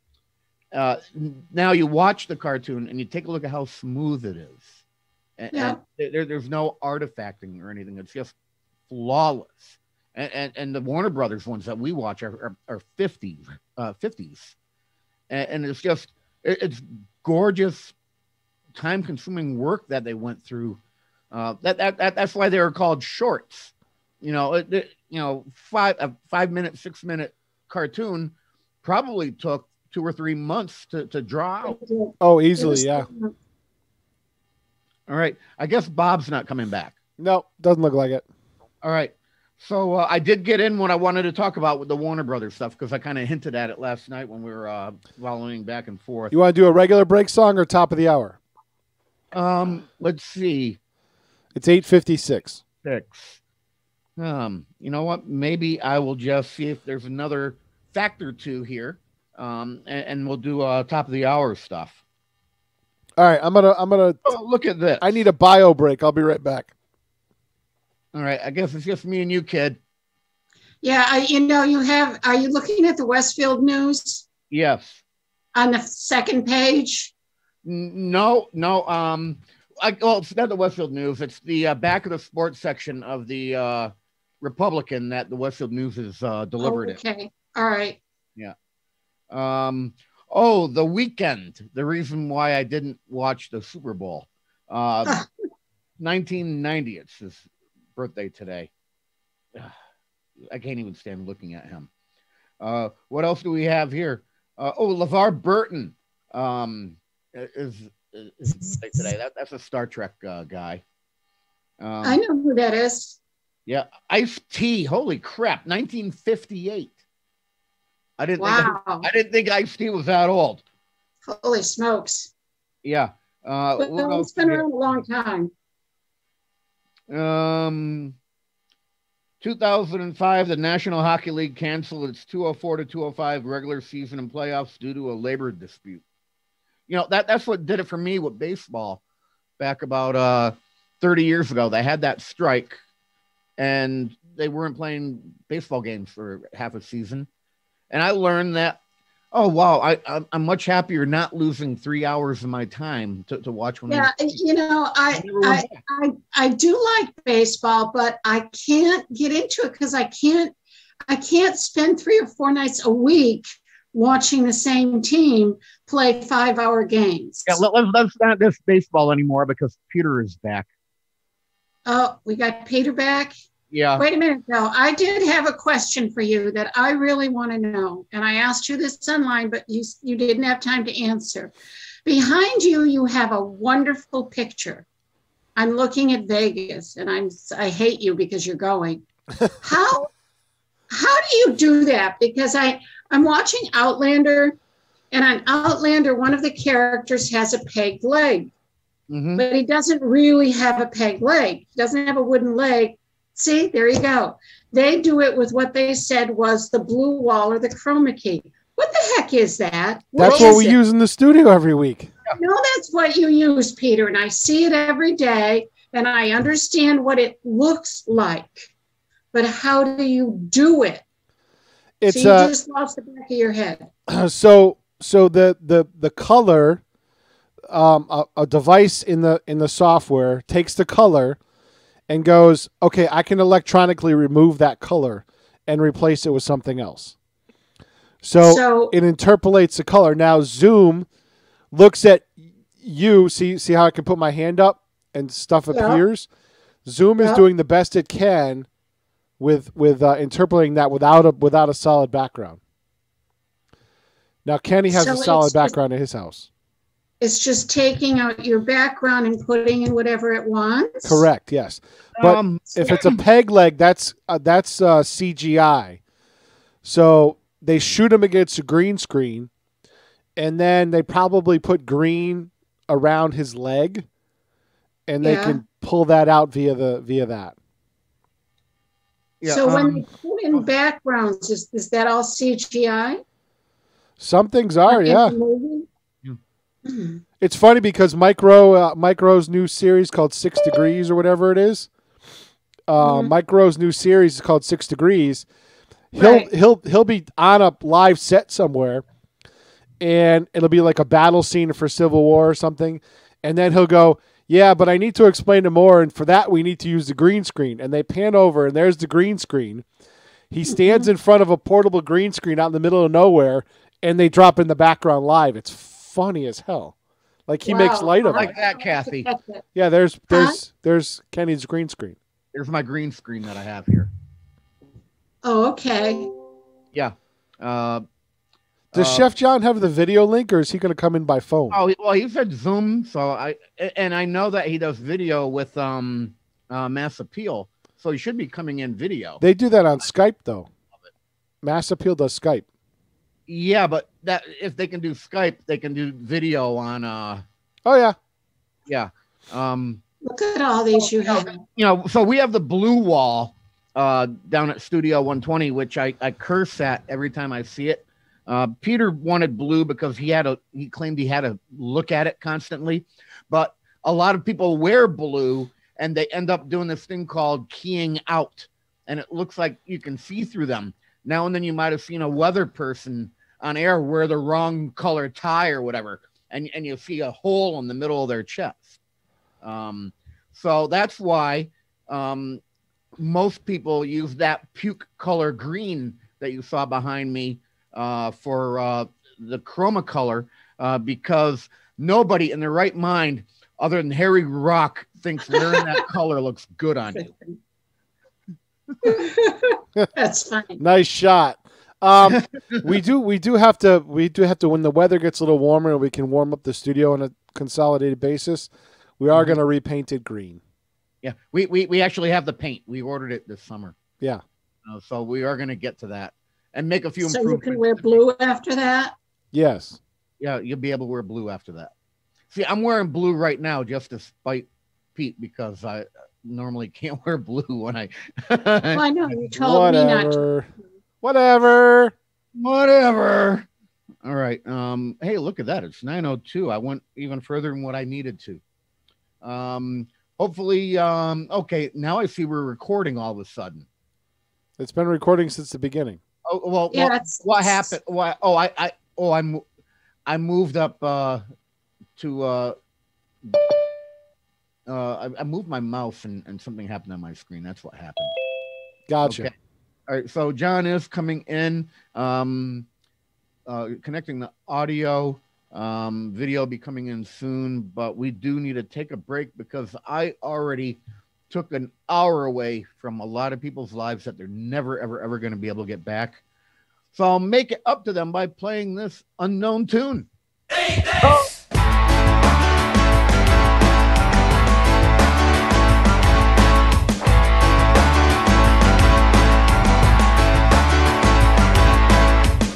you watch the cartoon and you take a look at how smooth it is. And there's no artifacting or anything. It's just flawless. And the Warner Brothers ones that we watch are 50s. And it's just, it's gorgeous, time-consuming work that they went through. That's why they were called shorts. A 5-minute, 6-minute cartoon probably took 2 or 3 months to draw out. Oh, easily, yeah. All right. I guess Bob's not coming back. No, doesn't look like it. All right. So I did get in what I wanted to talk about with the Warner Brothers stuff, because I kind of hinted at it last night when we were following back and forth. You want to do a regular break song or top of the hour? Let's see. It's 8:56. You know what? Maybe I will just see if there's another fact or two here, and we'll do top of the hour stuff. All right, I'm gonna look at this. I need a bio break. I'll be right back. All right, I guess it's just me and you, kid. Yeah, are you looking at the Westfield News? Yes. On the second page? No. It's not the Westfield News. It's the back of the sports section of the Republican that the Westfield News is delivered in. Okay, all right. Yeah. The weekend. The reason why I didn't watch the Super Bowl. 1990. It's his birthday today. I can't even stand looking at him. What else do we have here? LeVar Burton is today. That's a Star Trek guy. I know who that is. Yeah, Ice-T. Holy crap! 1958. I didn't think Ice-T was that old. Holy smokes! Yeah. It's been around a long time. 2005, the National Hockey League canceled its 204 to 205 regular season and playoffs due to a labor dispute. That's what did it for me with baseball back about 30 years ago. They had that strike and they weren't playing baseball games for half a season. And I learned that, I'm much happier not losing 3 hours of my time to watch one. Yeah, I do like baseball, but I can't get into it because I can't spend 3 or 4 nights a week watching the same team play 5-hour games. Yeah, let's not this baseball anymore because Peter is back. Oh, we got Peter back? Yeah. Wait a minute, though. I did have a question for you that I really want to know. And I asked you this online, but you didn't have time to answer. Behind you, you have a wonderful picture. I'm looking at Vegas, and I hate you because you're going. How do you do that? Because I'm watching Outlander, and on Outlander, one of the characters has a peg leg. Mm-hmm. But he doesn't really have a peg leg. He doesn't have a wooden leg. See, there you go. They do it with what they said was the blue wall or the chroma key. What the heck is that? That's what we use in the studio every week. No, that's what you use, Peter, and I see it every day, and I understand what it looks like. But how do you do it? It's so you just lost the back of your head. So the color, a device in the software takes the color and goes, okay, I can electronically remove that color and replace it with something else. So it interpolates the color. Now Zoom looks at you. See how I can put my hand up and stuff appears? Zoom is doing the best it can with interpolating that without a solid background. Now Kenny has a solid background in his house. It's just taking out your background and putting in whatever it wants. Correct. Yes, but if it's a peg leg, that's CGI. So they shoot him against a green screen, and then they probably put green around his leg, and they can pull that out via that. Yeah, so when they put in backgrounds, is that all CGI? Some things are, yeah. It's funny because Micro's new series called 6 Degrees or whatever it is. Micro's new series is called 6 Degrees. He'll be on a live set somewhere, and it'll be like a battle scene for Civil War or something, and then he'll go, yeah, but I need to explain it more, and for that we need to use the green screen. And they pan over, and there's the green screen. He stands in front of a portable green screen out in the middle of nowhere, and they drop in the background live. It's funny as hell. Like he makes light of it. Like that, Kathy. Yeah, there's Kenny's green screen. There's my green screen that I have here. Oh, okay. Yeah. Does Chef John have the video link, or is he going to come in by phone? Oh, well, he said Zoom, so I know that he does video with Mass Appeal, so he should be coming in video. They do that on Skype though. Mass Appeal does Skype. Yeah, but that if they can do Skype, they can do video on. Oh yeah. Yeah. Look at all these you have. You know, so we have the blue wall down at Studio 120, which I curse at every time I see it. Peter wanted blue because he claimed he had to look at it constantly, but a lot of people wear blue and they end up doing this thing called keying out, and it looks like you can see through them. Now and then you might have seen a weather person on air wear the wrong color tie or whatever, and you see a hole in the middle of their chest. So that's why most people use that puke color green that you saw behind me for the chroma color, because nobody in their right mind other than Harry Rock thinks wearing that color looks good on you. That's funny. Nice shot. We do have to when the weather gets a little warmer and we can warm up the studio on a consolidated basis, we are going to repaint it green. Yeah, we actually have the paint. We ordered it this summer. Yeah. So we are going to get to that and make a few improvements. So you can wear blue after that? Yes. Yeah, you'll be able to wear blue after that. See, I'm wearing blue right now just to spite Pete because I normally can't wear blue when I... Well, I know, you told me not to. Whatever. All right. Hey, look at that. It's 9:02. I went even further than what I needed to. Hopefully, okay, now I see we're recording all of a sudden. It's been recording since the beginning. Oh, well, yeah, what happened? Why? I moved up to I moved my mouse and something happened on my screen. That's what happened. Gotcha. Okay. All right, so John is coming in, connecting the audio. Video will be coming in soon, but we do need to take a break because I already took an hour away from a lot of people's lives that they're never, ever going to be able to get back. So I'll make it up to them by playing this unknown tune.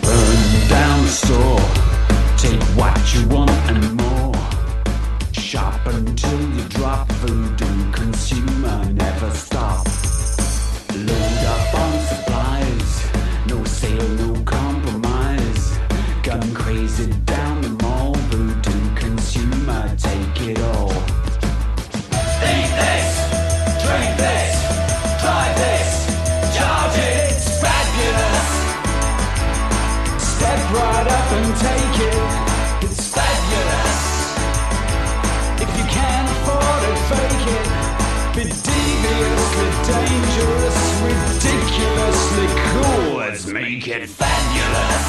Burn down the store. Take what you want and more. Shop until you drop. Voodoo consumer never stop. make it fabulous.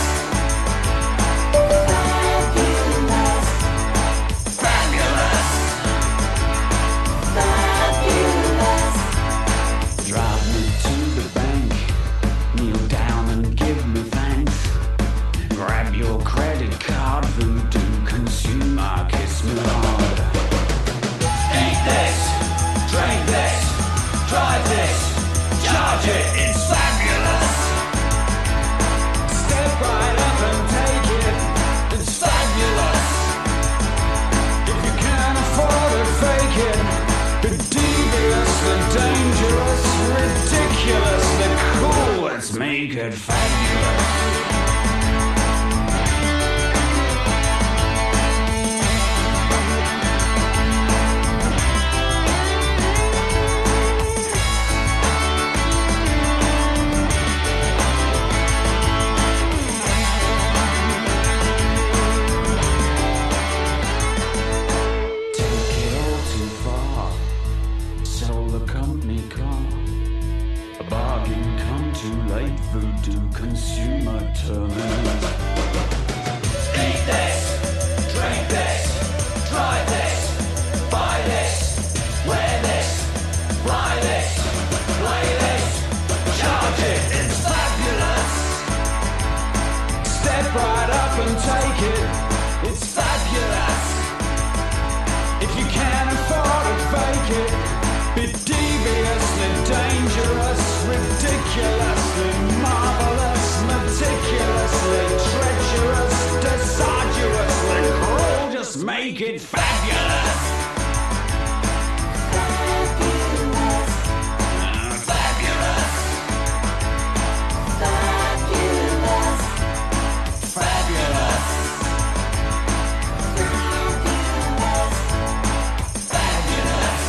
Fabulous. Drive me to the bank, kneel down and give me thanks. Grab your credit card, voodoo consumer, kiss me hard. Eat this, drink this, drive this, charge it, it's fabulous. Step right up and take it, it's fabulous. If you can't afford it, fake it. Be deviously dangerous, ridiculously cool, let's make it fabulous. Voodoo consumer terminals. Eat this, drink this, drive this, buy this, wear this, fly this, play this, charge it, it's fabulous. Step right up and take it, it's fabulous. If you can't afford it, fake it. Be deviously dangerous, ridiculously marvelous, meticulously treacherous, deciduously cruel, just make it fabulous. Fabulous. Fabulous. Fabulous. Fabulous.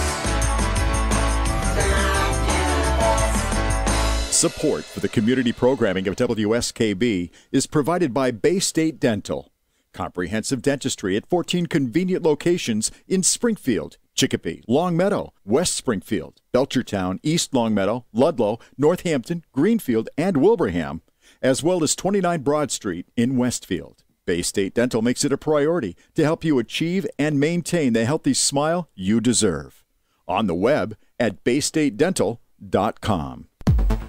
Support for the community programming of WSKB is provided by Bay State Dental. Comprehensive dentistry at 14 convenient locations in Springfield, Chicopee, Longmeadow, West Springfield, Belchertown, East Longmeadow, Ludlow, Northampton, Greenfield, and Wilbraham, as well as 29 Broad Street in Westfield. Bay State Dental makes it a priority to help you achieve and maintain the healthy smile you deserve. On the web at baystatedental.com.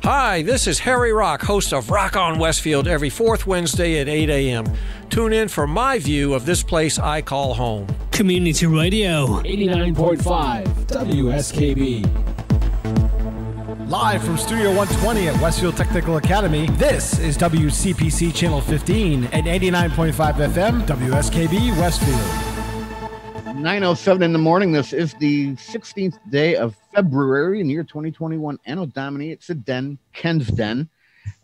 Hi, this is Harry Rock, host of Rock on Westfield every fourth Wednesday at 8 a.m. Tune in for my view of this place I call home. Community Radio. 89.5 WSKB. Live from Studio 120 at Westfield Technical Academy, this is WCPC Channel 15 and 89.5 FM WSKB Westfield. 9:07 in the morning. This is the 16th day of February in the year 2021. Anno Domini. It's a den, Ken's Den.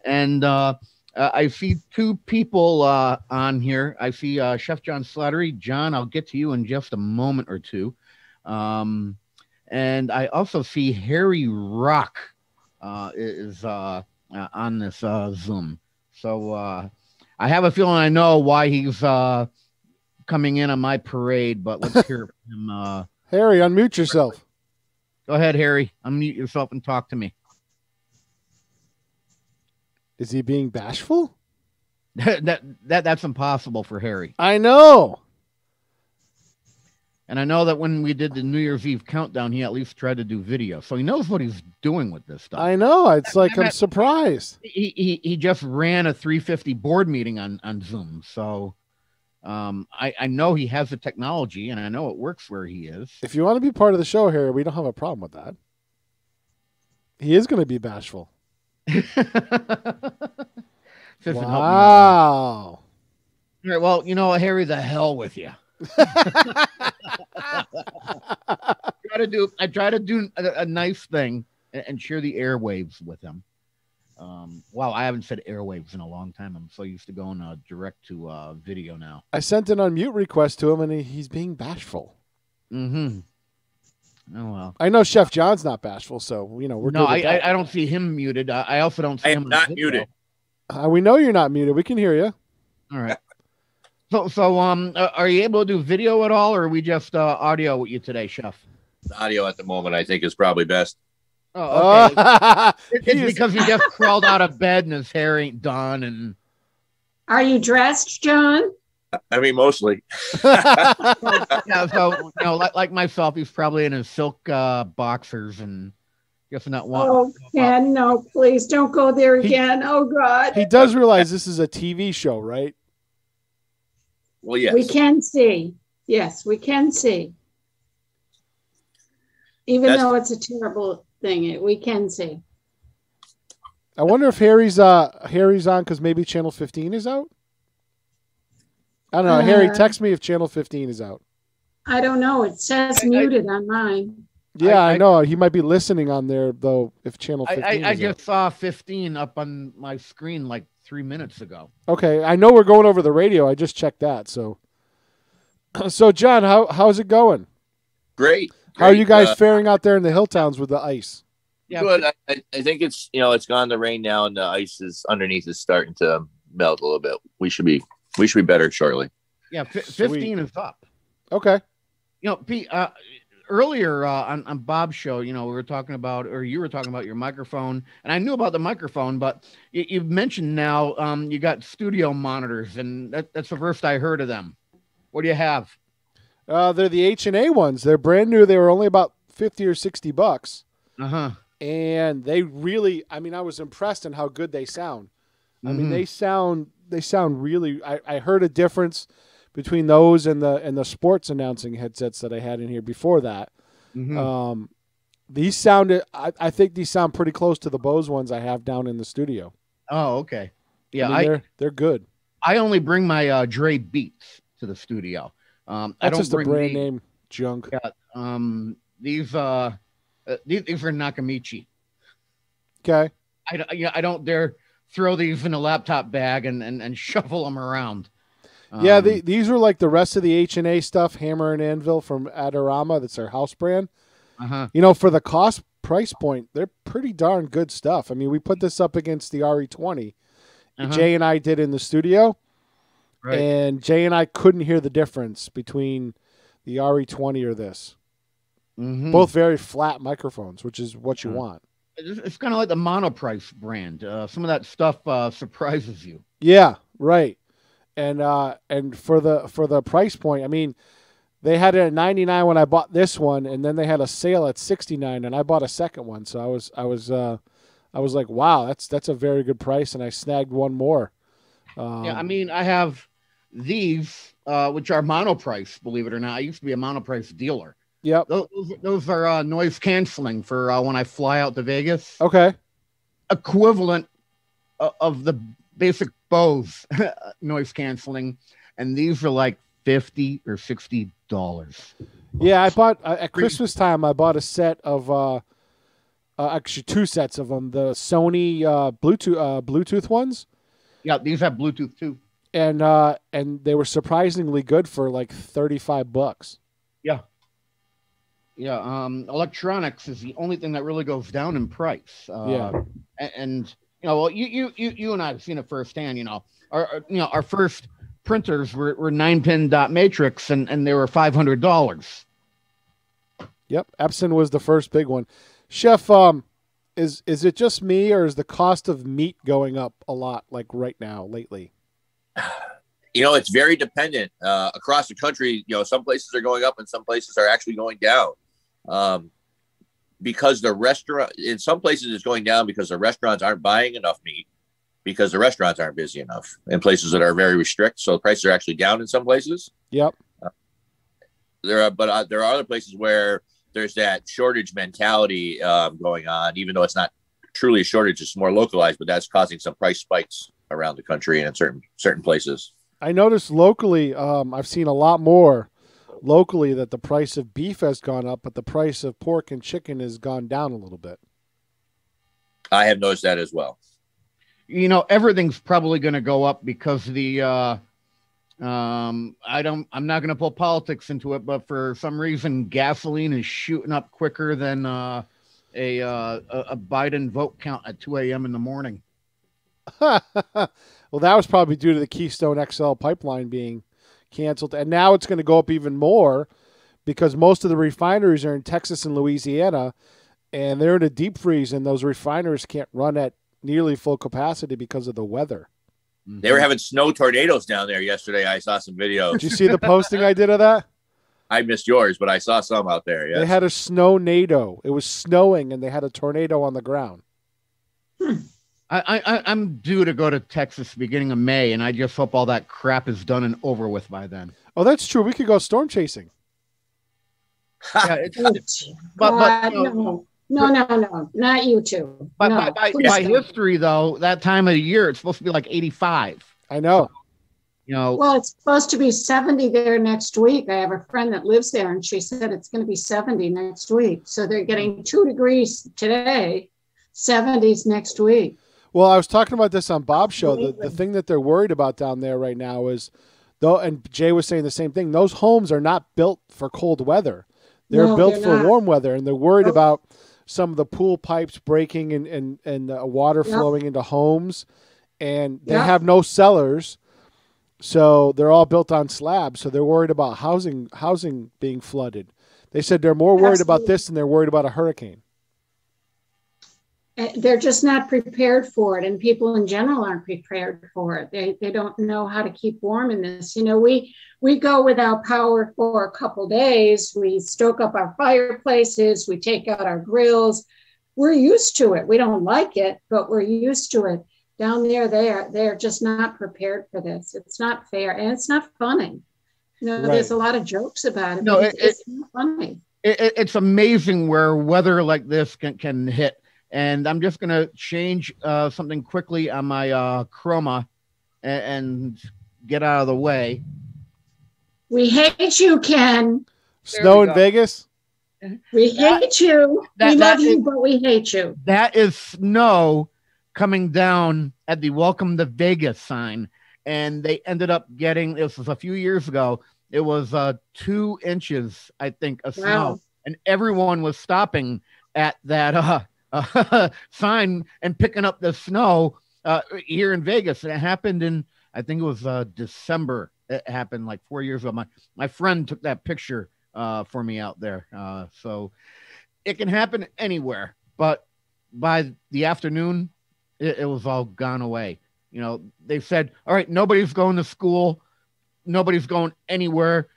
And I see two people on here. I see Chef John Slattery. John, I'll get to you in just a moment or two. And I also see Harry Rock is on this Zoom. So I have a feeling I know why he's coming in on my parade, but let's hear from him. Harry, unmute yourself. Go ahead, Harry. Unmute yourself and talk to me. Is he being bashful? That's impossible for Harry. I know. And I know that when we did the New Year's Eve countdown, he at least tried to do video. So he knows what he's doing with this stuff. I know. It's like I'm surprised. He just ran a 350 board meeting on Zoom. So I know he has the technology, and I know it works where he is. If you want to be part of the show, Harry, we don't have a problem with that. He is going to be bashful. Wow. All right, well, you know, Harry, the hell with you. I try to do a nice thing and share the airwaves with him. Wow, I haven't said airwaves in a long time. I'm so used to going direct to video now. I sent an unmute request to him, and he's being bashful. Mm-hmm. Oh, well. I know Chef John's not bashful, so, you know, we're No, good with that. I don't see him muted. I also don't see him not muted. We know you're not muted. We can hear you. All right. So, are you able to do video at all, or are we just audio with you today, Chef? The audio at the moment, I think, is probably best. Oh, okay. It's because he just crawled out of bed and his hair ain't done. And Are you dressed, John? I mean, mostly. yeah, so like myself, he's probably in his silk boxers and just not one. Oh, Ken, no, please don't go there again. Oh, God. He does realize this is a TV show, right? Well, yes. We can see. Yes, we can see. Even though it's a terrible thing, we can see. I wonder if Harry's on because maybe Channel 15 is out. I don't know. Harry, text me if Channel 15 is out. I don't know. It says muted on mine. Yeah, I know. He might be listening on there, though, if Channel 15 is I out. just saw 15 up on my screen like 3 minutes ago. Okay, I know we're going over the radio. I just checked that. So, John, how's it going? Great. How are you guys faring out there in the hill towns with the ice? Yeah, good. I think it's gone the rain now, and the ice is underneath is starting to melt a little bit. We should be better shortly. Yeah, 15 is up. Okay. Pete, earlier on Bob's show, we were talking about, or you were talking about your microphone, and I knew about the microphone, but you've mentioned now you got studio monitors, and that's the first I heard of them. What do you have? They're the H&A ones. They're brand new. They were only about $50 or $60. Uh-huh. And they really, I was impressed in how good they sound. They sound really, I heard a difference between those and the sports announcing headsets that I had in here before that. Mm-hmm. These sounded, I think these sound pretty close to the Bose ones I have down in the studio. Oh, okay. Yeah, they're good. I only bring my Dre Beats to the studio. That's I don't just a bring brand name junk. Yeah, these are Nakamichi. Okay. I don't dare throw these in a laptop bag and shuffle them around. Yeah, these were like the rest of the H&A stuff, Hammer and Anvil from Adorama. That's their house brand. Uh-huh. For the cost price point, they're pretty darn good stuff. We put this up against the RE20. Jay and I did in the studio. Right. And Jay and I couldn't hear the difference between the RE20 or this. Mm-hmm. Both very flat microphones, which is what you want. It's kind of like the Monoprice brand. Some of that stuff surprises you. Yeah, right. And for the price point, they had it at $99 when I bought this one, and then they had a sale at $69, and I bought a second one. So I was like, wow, that's a very good price, and I snagged one more. I have these, which are Monoprice, believe it or not. I used to be a Monoprice dealer. Yep. Those are noise canceling for when I fly out to Vegas. Okay. Equivalent of the basic Bose noise canceling, and these are like $50 or $60. Yeah, I bought at Christmas time. I bought a set of actually two sets of them. The Sony Bluetooth ones. Yeah, these have Bluetooth too. And they were surprisingly good for like $35. Yeah. Yeah. Electronics is the only thing that really goes down in price. And well, you and I have seen it firsthand. Our first printers were 9-pin dot matrix, and they were $500. Yep, Epson was the first big one. Chef, is it just me, or is the cost of meat going up a lot, like right now, lately? It's very dependent across the country. Some places are going up and some places are actually going down. Because the restaurant, in some places it's going down because the restaurants aren't buying enough meat because the restaurants aren't busy enough in places that are very restrict. So the prices are actually down in some places. Yep. There are other places where there's that shortage mentality going on, even though it's not truly a shortage, it's more localized, but that's causing some price spikes around the country and in certain places. I noticed locally, I've seen a lot more locally that the price of beef has gone up, but the price of pork and chicken has gone down a little bit. I have noticed that as well. Everything's probably going to go up because the I'm not going to pull politics into it, but for some reason gasoline is shooting up quicker than a Biden vote count at 2 a.m. in the morning. Well, that was probably due to the Keystone XL pipeline being canceled, and now it's going to go up even more because most of the refineries are in Texas and Louisiana, and they're in a deep freeze, and those refiners can't run at nearly full capacity because of the weather. They were having snow tornadoes down there yesterday. I saw some videos. Did you see the posting I did of that? I missed yours, but I saw some out there. Yes. They had a snow-nado. It was snowing, and they had a tornado on the ground. I'm due to go to Texas beginning of May, and I just hope all that crap is done and over with by then. Oh, that's true. We could go storm chasing. Yeah, No, not you two. But by history, though, that time of the year, it's supposed to be like 85. I know. Well, it's supposed to be 70 there next week. I have a friend that lives there, and she said it's going to be 70 next week. So they're getting 2 degrees today, 70s next week. Well, I was talking about this on Bob's show. The thing that they're worried about down there right now is, though, and Jay was saying the same thing, those homes are not built for cold weather. They're built for warm weather, and they're worried about some of the pool pipes breaking and water flowing into homes, and they have no cellars, so they're all built on slabs. So they're worried about housing being flooded. They said they're more worried about this than they're worried about a hurricane. They're just not prepared for it, and people in general aren't prepared for it. They don't know how to keep warm in this. We go without power for a couple days. We stoke up our fireplaces. We take out our grills. We're used to it. We don't like it, but we're used to it. Down there, they're just not prepared for this. It's not fair, and it's not funny. There's a lot of jokes about it. No, it's not funny. It's amazing where weather like this can hit. And I'm just going to change something quickly on my chroma and get out of the way. We hate you, Ken. Snow in Vegas? We hate you. We love you, but we hate you. That is snow coming down at the Welcome to Vegas sign. And they ended up getting, this was a few years ago, it was 2 inches, I think, of snow. And everyone was stopping at that sign and picking up the snow here in Vegas. And it happened in, I think it was December. It happened like 4 years ago. My friend took that picture for me out there. So it can happen anywhere, but by the afternoon, it was all gone away. They said, all right, nobody's going to school. Nobody's going anywhere.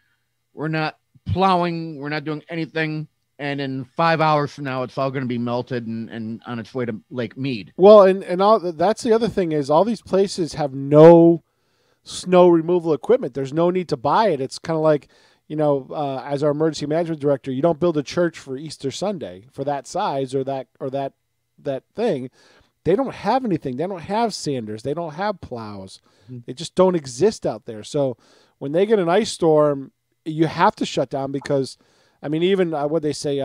We're not plowing. We're not doing anything. And in 5 hours from now, it's all going to be melted and on its way to Lake Mead. Well, and all, that's the other thing is all these places have no snow removal equipment. There's no need to buy it. It's kind of like, as our emergency management director, you don't build a church for Easter Sunday for that size or that thing. They don't have anything. They don't have sanders. They don't have plows. They just don't exist out there. So when they get an ice storm, you have to shut down because – even what they say,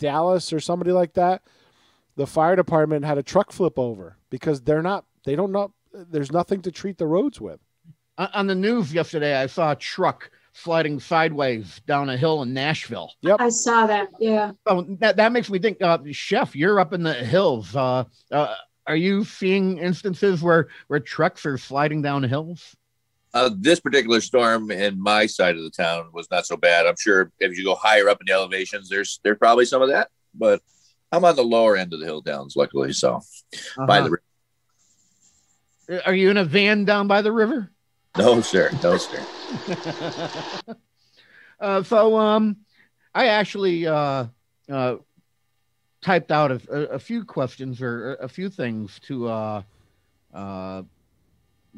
Dallas or somebody like that, the fire department had a truck flip over because they don't know, there's nothing to treat the roads with. On the news yesterday, I saw a truck sliding sideways down a hill in Nashville. Yep. I saw that. Yeah. So that makes me think, Chef, you're up in the hills. Are you seeing instances where trucks are sliding down hills? This particular storm in my side of the town was not so bad. I'm sure if you go higher up in the elevations, there's probably some of that, but I'm on the lower end of the hill downs, luckily. So by the river. Are you in a van down by the river? No, sir. No, sir. I actually typed out a few questions or a few things to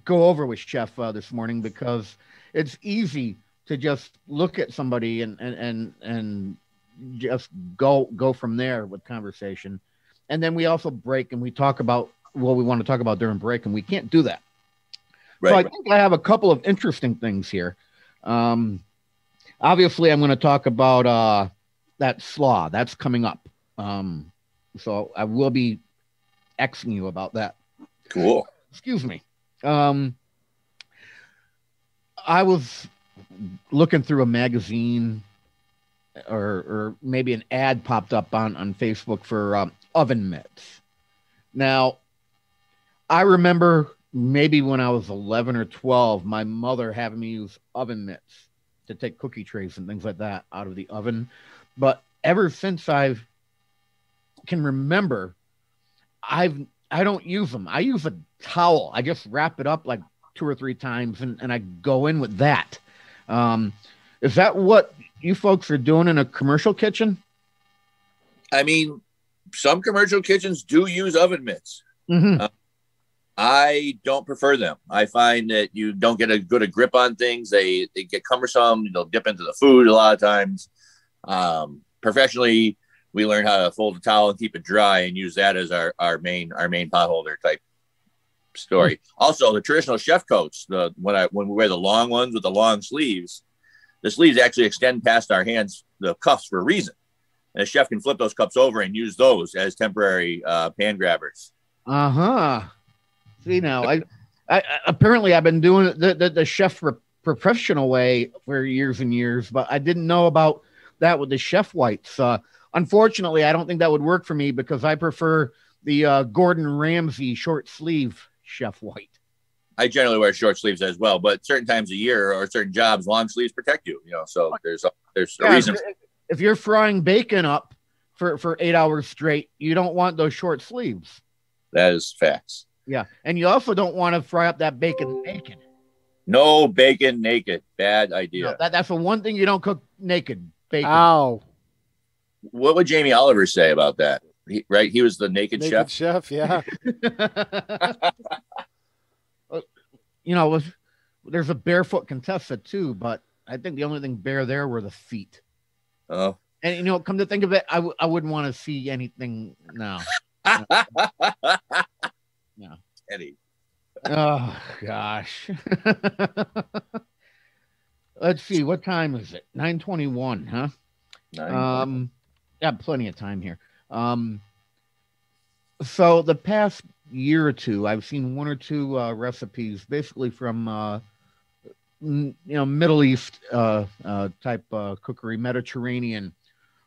go over with Chef this morning because it's easy to just look at somebody and just go from there with conversation. And then we also break and we talk about what we want to talk about during break, and we can't do that. Right. So I think I have a couple of interesting things here. Obviously, I'm going to talk about that slaw. That's coming up. So I will be Xing you about that. Cool. Excuse me. I was looking through a magazine or maybe an ad popped up on Facebook for oven mitts. Now, I remember maybe when I was 11 or 12, my mother having me use oven mitts to take cookie trays and things like that out of the oven. But ever since I've can remember, I don't use them. I use a towel. I just wrap it up like 2 or 3 times and I go in with that. Is that what you folks are doing in a commercial kitchen? I mean, some commercial kitchens do use oven mitts. Mm-hmm. I don't prefer them. I find that you don't get a good grip on things. They get cumbersome. They'll dip into the food a lot of times. Professionally, we learn how to fold a towel and keep it dry and use that as our main potholder type story. Also, the traditional chef coats, when we wear the long ones with the long sleeves, the sleeves actually extend past our hands, the cuffs, for a reason. And a chef can flip those cups over and use those as temporary pan grabbers. See, now I apparently I've been doing the chef professional way for years and years, but I didn't know about that with the chef whites. Unfortunately, I don't think that would work for me because I prefer the Gordon Ramsay short sleeve chef white. I generally wear short sleeves as well, but certain times a year or certain jobs, long sleeves protect you. So there's a reason. If you're frying bacon up for 8 hours straight, you don't want those short sleeves. That is facts. Yeah, and you also don't want to fry up that bacon naked. No bacon naked. Bad idea. No, that's the one thing you don't cook naked. Bacon. Ow. What would Jamie Oliver say about that? He was the naked chef. Chef, yeah. There's a barefoot contestant too, but I think the only thing bare there were the feet. Oh. And come to think of it, I wouldn't want to see anything now. No. Eddie. Oh gosh. Let's see, what time is it? 9:21, huh? 9:21. Yeah, plenty of time here. So the past year or two, I've seen 1 or 2 recipes, basically from Middle East type cookery, Mediterranean,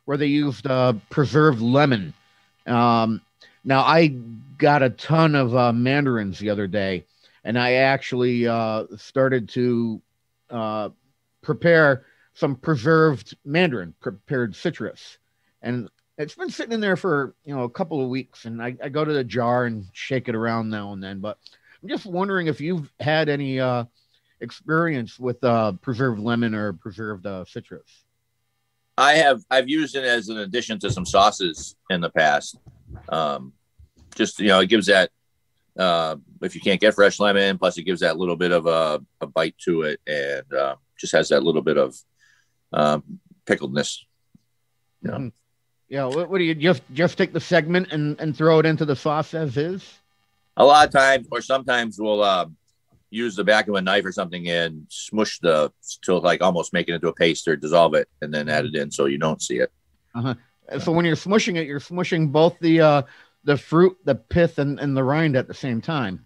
where they used preserved lemon. Now I got a ton of mandarins the other day, and I actually started to prepare some preserved mandarin, prepared citrus, and it's been sitting in there for a couple of weeks, and I go to the jar and shake it around now and then. But I'm just wondering if you've had any experience with preserved lemon or preserved citrus. I've used it as an addition to some sauces in the past. It gives that if you can't get fresh lemon, plus it gives that little bit of a bite to it, and just has that little bit of pickledness. Mm-hmm. Yeah, what do you just take the segment and throw it into the sauce as is? A lot of times, or sometimes we'll use the back of a knife or something and smush till like almost make it into a paste or dissolve it, and then add it in so you don't see it. So when you're smushing it, you're smushing both the fruit, the pith, and the rind at the same time.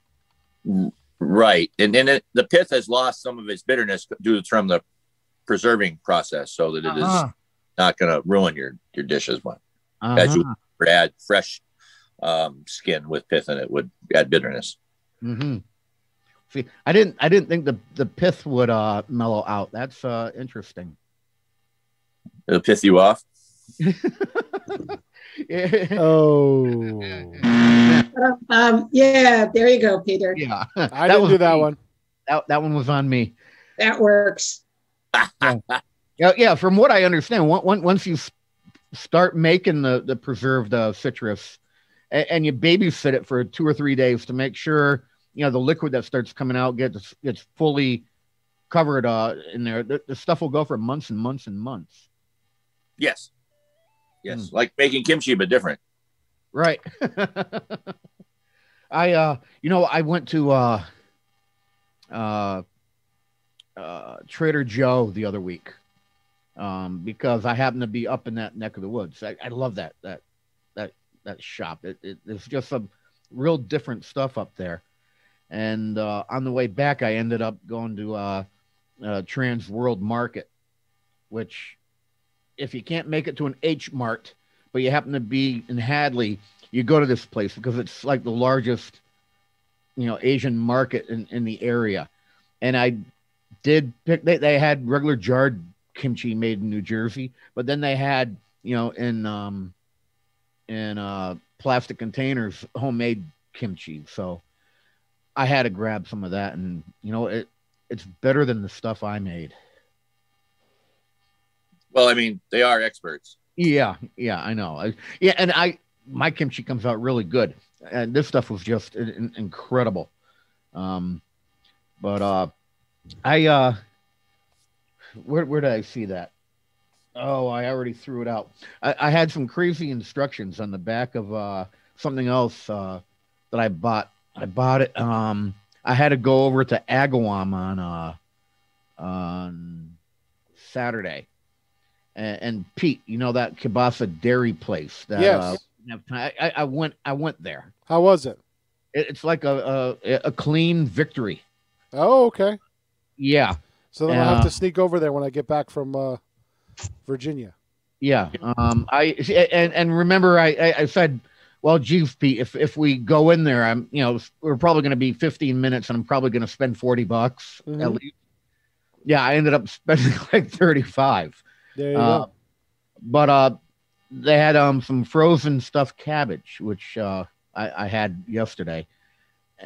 Right, and then the pith has lost some of its bitterness due from the preserving process, so that it is not going to ruin your dishes much. As you would add fresh skin with pith in it would add bitterness. Mm-hmm. See, I didn't think the pith would mellow out. That's interesting. It'll piss you off. Oh. Yeah, there you go, Peter. Yeah, I didn't do that one. That one was on me. That works. Yeah. From what I understand, once you start making the preserved citrus, and you babysit it for 2 or 3 days to make sure the liquid that starts coming out gets fully covered in there, the stuff will go for months and months and months. Yes. Like making kimchi, but different. Right. I went to Trader Joe the other week because I happen to be up in that neck of the woods. I love that shop. It's just some real different stuff up there. And on the way back, I ended up going to Trans World Market, which, if you can't make it to an H Mart, but you happen to be in Hadley, you go to this place because it's like the largest, Asian market in the area. And I did pick, they had regular jarred kimchi made in New Jersey, but then they had, in in plastic containers, homemade kimchi. So I had to grab some of that, and it's better than the stuff I made. Well, I mean, they are experts. Yeah, I know. My kimchi comes out really good, and this stuff was just incredible. But where did I see that? Oh, I already threw it out. I had some crazy instructions on the back of something else that I bought. I bought it. I had to go over to Agawam on Saturday, and Pete, that kielbasa dairy place. That, yes. I went there. How was it? It's like a clean victory. Oh, okay. Yeah. So then I'll have to sneak over there when I get back from Virginia. Yeah. And remember, I said, well, geez, Pete, if we go in there, we're probably going to be 15 minutes, and I'm probably going to spend $40 at least. Yeah, I ended up spending like 35. There you go. But they had some frozen stuffed cabbage, which I had yesterday.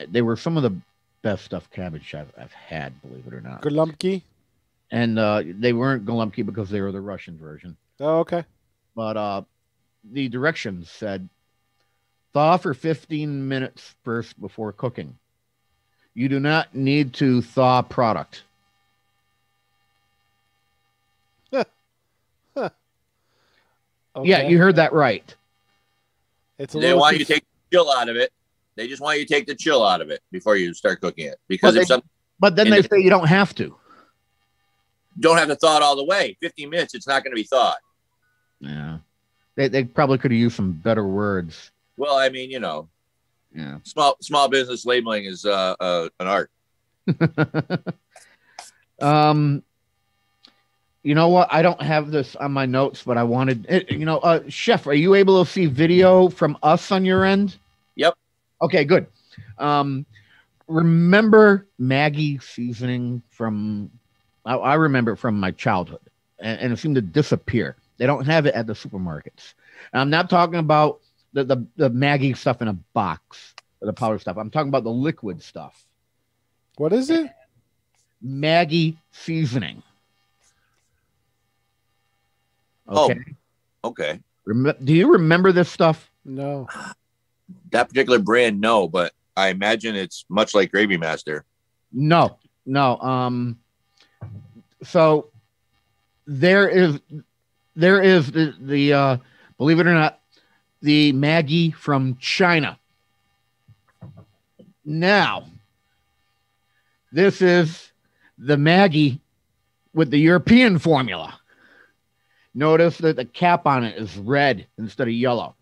They were some of the best stuffed cabbage I've had, believe it or not. Golubki? And they weren't golubki because they were the Russian version. Oh, okay. But the directions said, thaw for 15 minutes first before cooking. You do not need to thaw product. Okay. Yeah, you heard that right. They want you to take the chill out of it. They just want you to take the chill out of it before you start cooking it. Because but then they say you don't have to. Don't have to thaw it all the way. 15 minutes, it's not going to be thawed. Yeah. They probably could have used some better words. Well, I mean, yeah. Small business labeling is an art. You know what? I don't have this on my notes, but I wanted, Chef, are you able to see video from us on your end? Yep. Okay, good. Remember Maggie seasoning from, I remember it from my childhood, and it seemed to disappear. They don't have it at the supermarkets. And I'm not talking about the Maggie stuff in a box, or the powder stuff. I'm talking about the liquid stuff. What is it? Maggie seasoning. Okay. Oh, okay. Do you remember this stuff? No. That particular brand, no, but I imagine it's much like Gravy Master. No. So there is the believe it or not, the Maggie from China. Now, this is the Maggie with the European formula. Notice that the cap on it is red instead of yellow.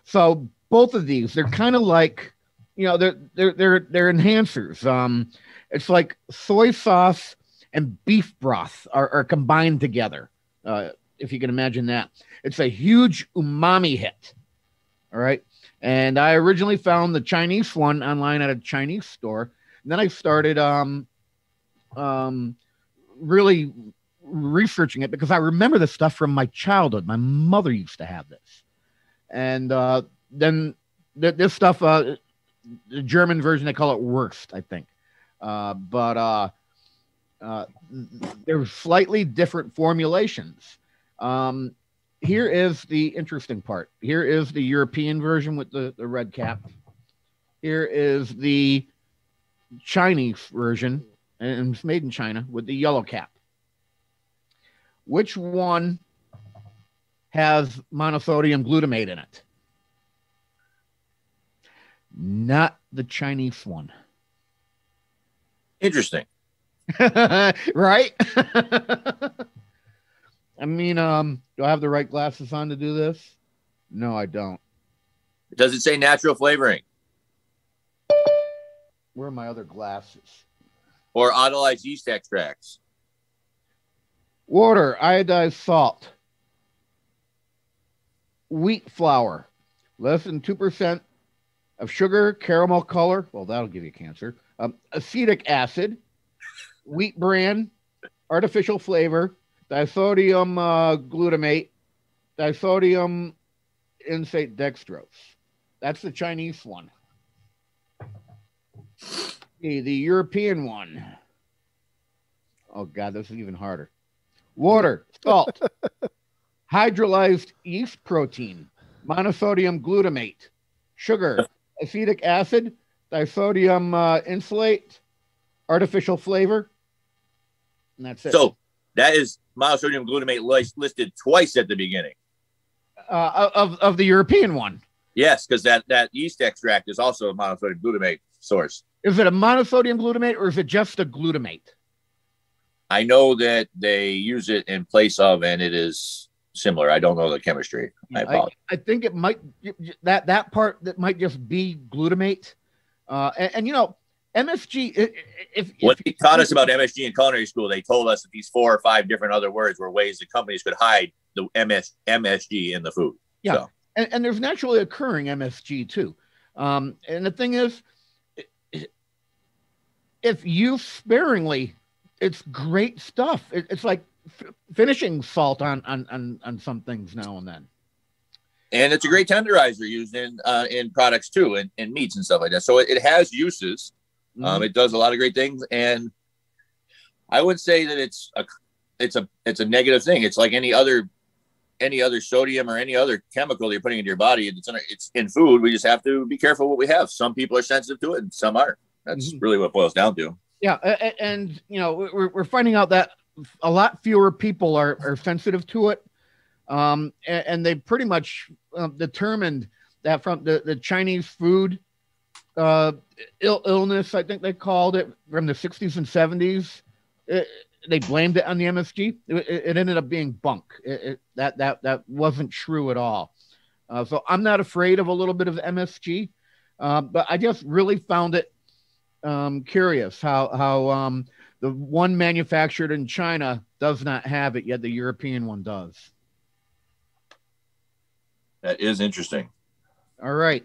So both of these, they're kind of like, they're enhancers. It's like soy sauce and beef broth are combined together. If you can imagine that. It's a huge umami hit. All right. And I originally found the Chinese one online at a Chinese store. And then I started really researching it because I remember this stuff from my childhood. My mother used to have this. And then this stuff, the German version, they call it Wurst, I think. But they're slightly different formulations. Here is the interesting part. Here is the European version with the red cap. Here is the Chinese version, and it's made in China, with the yellow cap. Which one has monosodium glutamate in it? Not the Chinese one. Interesting. Right? I mean, do I have the right glasses on to do this? No, I don't. Does it say natural flavoring? Where are my other glasses? Or autolyzed yeast extracts? Water, iodized salt, wheat flour, less than 2% of sugar, caramel color. Well, that'll give you cancer. Acetic acid, wheat bran, artificial flavor, disodium glutamate, disodium insate dextrose. That's the Chinese one. The European one. Oh, God, this is even harder. Water, salt, hydrolyzed yeast protein, monosodium glutamate, sugar, acetic acid, disodium insulate, artificial flavor, and that's it. So that is monosodium glutamate listed twice at the beginning. Of the European one. Yes, because that yeast extract is also a monosodium glutamate source. Is it a monosodium glutamate or is it just a glutamate? I know that they use it in place of, and it is similar. I don't know the chemistry. I apologize. I think it might that part that might just be glutamate. And you know, MSG. When they taught us about MSG in culinary school, they told us that these 4 or 5 different other words were ways that companies could hide the MSG in the food. Yeah, so. and there's naturally occurring MSG too. And the thing is, if used sparingly, it's great stuff. It's like finishing salt on some things now and then. And it's a great tenderizer used in products too, and meats and stuff like that. So it has uses. It does a lot of great things, and I would say that it's a negative thing. It's like any other sodium or any other chemical you're putting into your body. It's in food. We just have to be careful what we have. Some people are sensitive to it, and some aren't. That's really what it boils down to. Yeah, and you know, we're finding out that a lot fewer people are sensitive to it, and they pretty much determined that from the Chinese food illness, I think they called it, from the 60s and 70s. They blamed it on the MSG. It ended up being bunk. That wasn't true at all. So I'm not afraid of a little bit of MSG, but I just really found it curious how the one manufactured in China does not have it, yet the European one does. That is interesting. All right.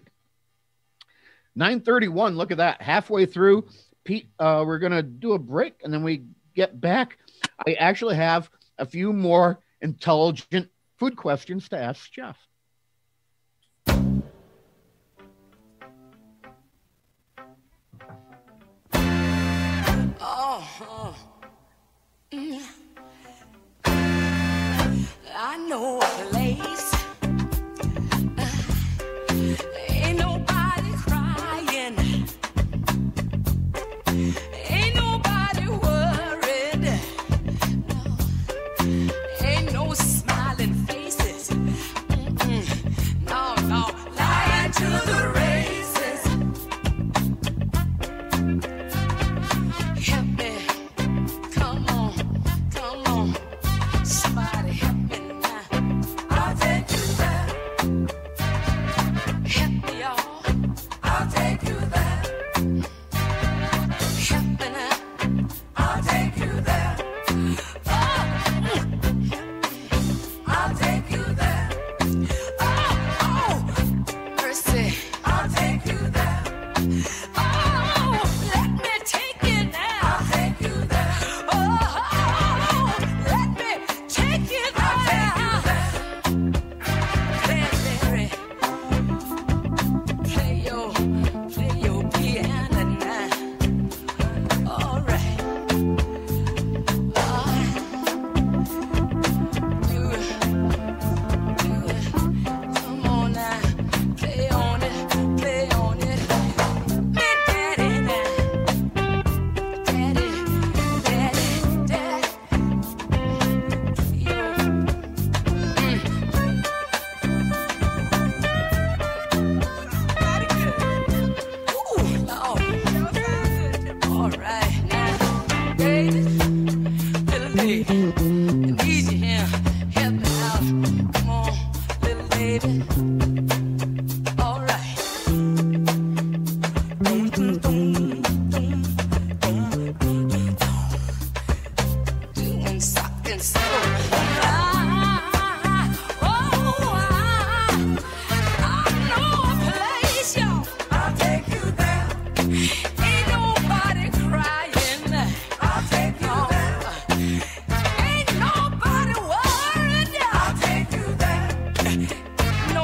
9:31. Look at that. Halfway through. Pete, we're going to do a break, and then we get back. I actually have a few more intelligent food questions to ask Jeff. I know a place. Ain't nobody crying. Ain't nobody worried. No. Ain't no smiling faces. No, no. Lying to the races. Help me. Come on. Somebody help me now. I'll take you there. Help me, y'all. I'll take you there. Help me now. I'll take you there. I'll take you there. Oh, mercy. I'll take you there. Oh, let me take you now. I'll take you there. Oh, let me take you there. I'll take you there. Cranberry, play your piano now. All right. Do it. Come on now. Play on it. Me daddy now. Daddy. Ooh, Lord. All right now, baby, little lady, I need you here. Help me out. Come on, little baby. All right. Doing something so. I know a place, y'all. I'll take you there. Ain't nobody crying. I'll take you there. Ain't nobody worried. I'll take you there. No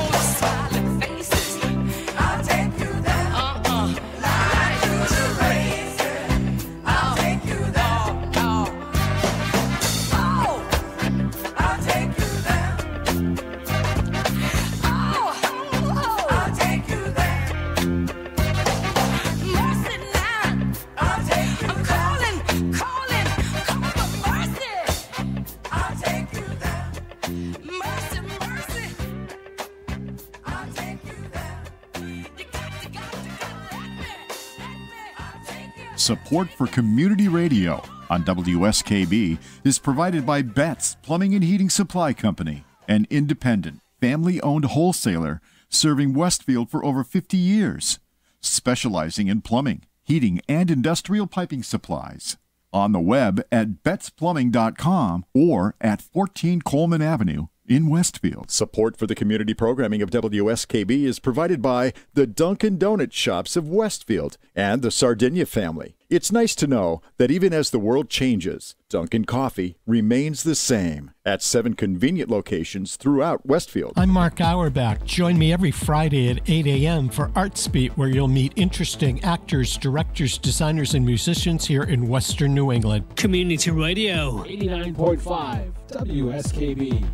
Support for community radio on WSKB is provided by Betts Plumbing and Heating Supply Company, an independent, family-owned wholesaler serving Westfield for over 50 years, specializing in plumbing, heating, and industrial piping supplies. On the web at bettsplumbing.com or at 14 Coleman Avenue in Westfield. Support for the community programming of WSKB is provided by the Dunkin' Donut Shops of Westfield and the Sardinia family. It's nice to know that even as the world changes, Dunkin' Coffee remains the same at 7 convenient locations throughout Westfield. I'm Mark Auerbach. Join me every Friday at 8 a.m. for Arts Beat, where you'll meet interesting actors, directors, designers, and musicians here in Western New England. Community Radio. 89.5 WSKB.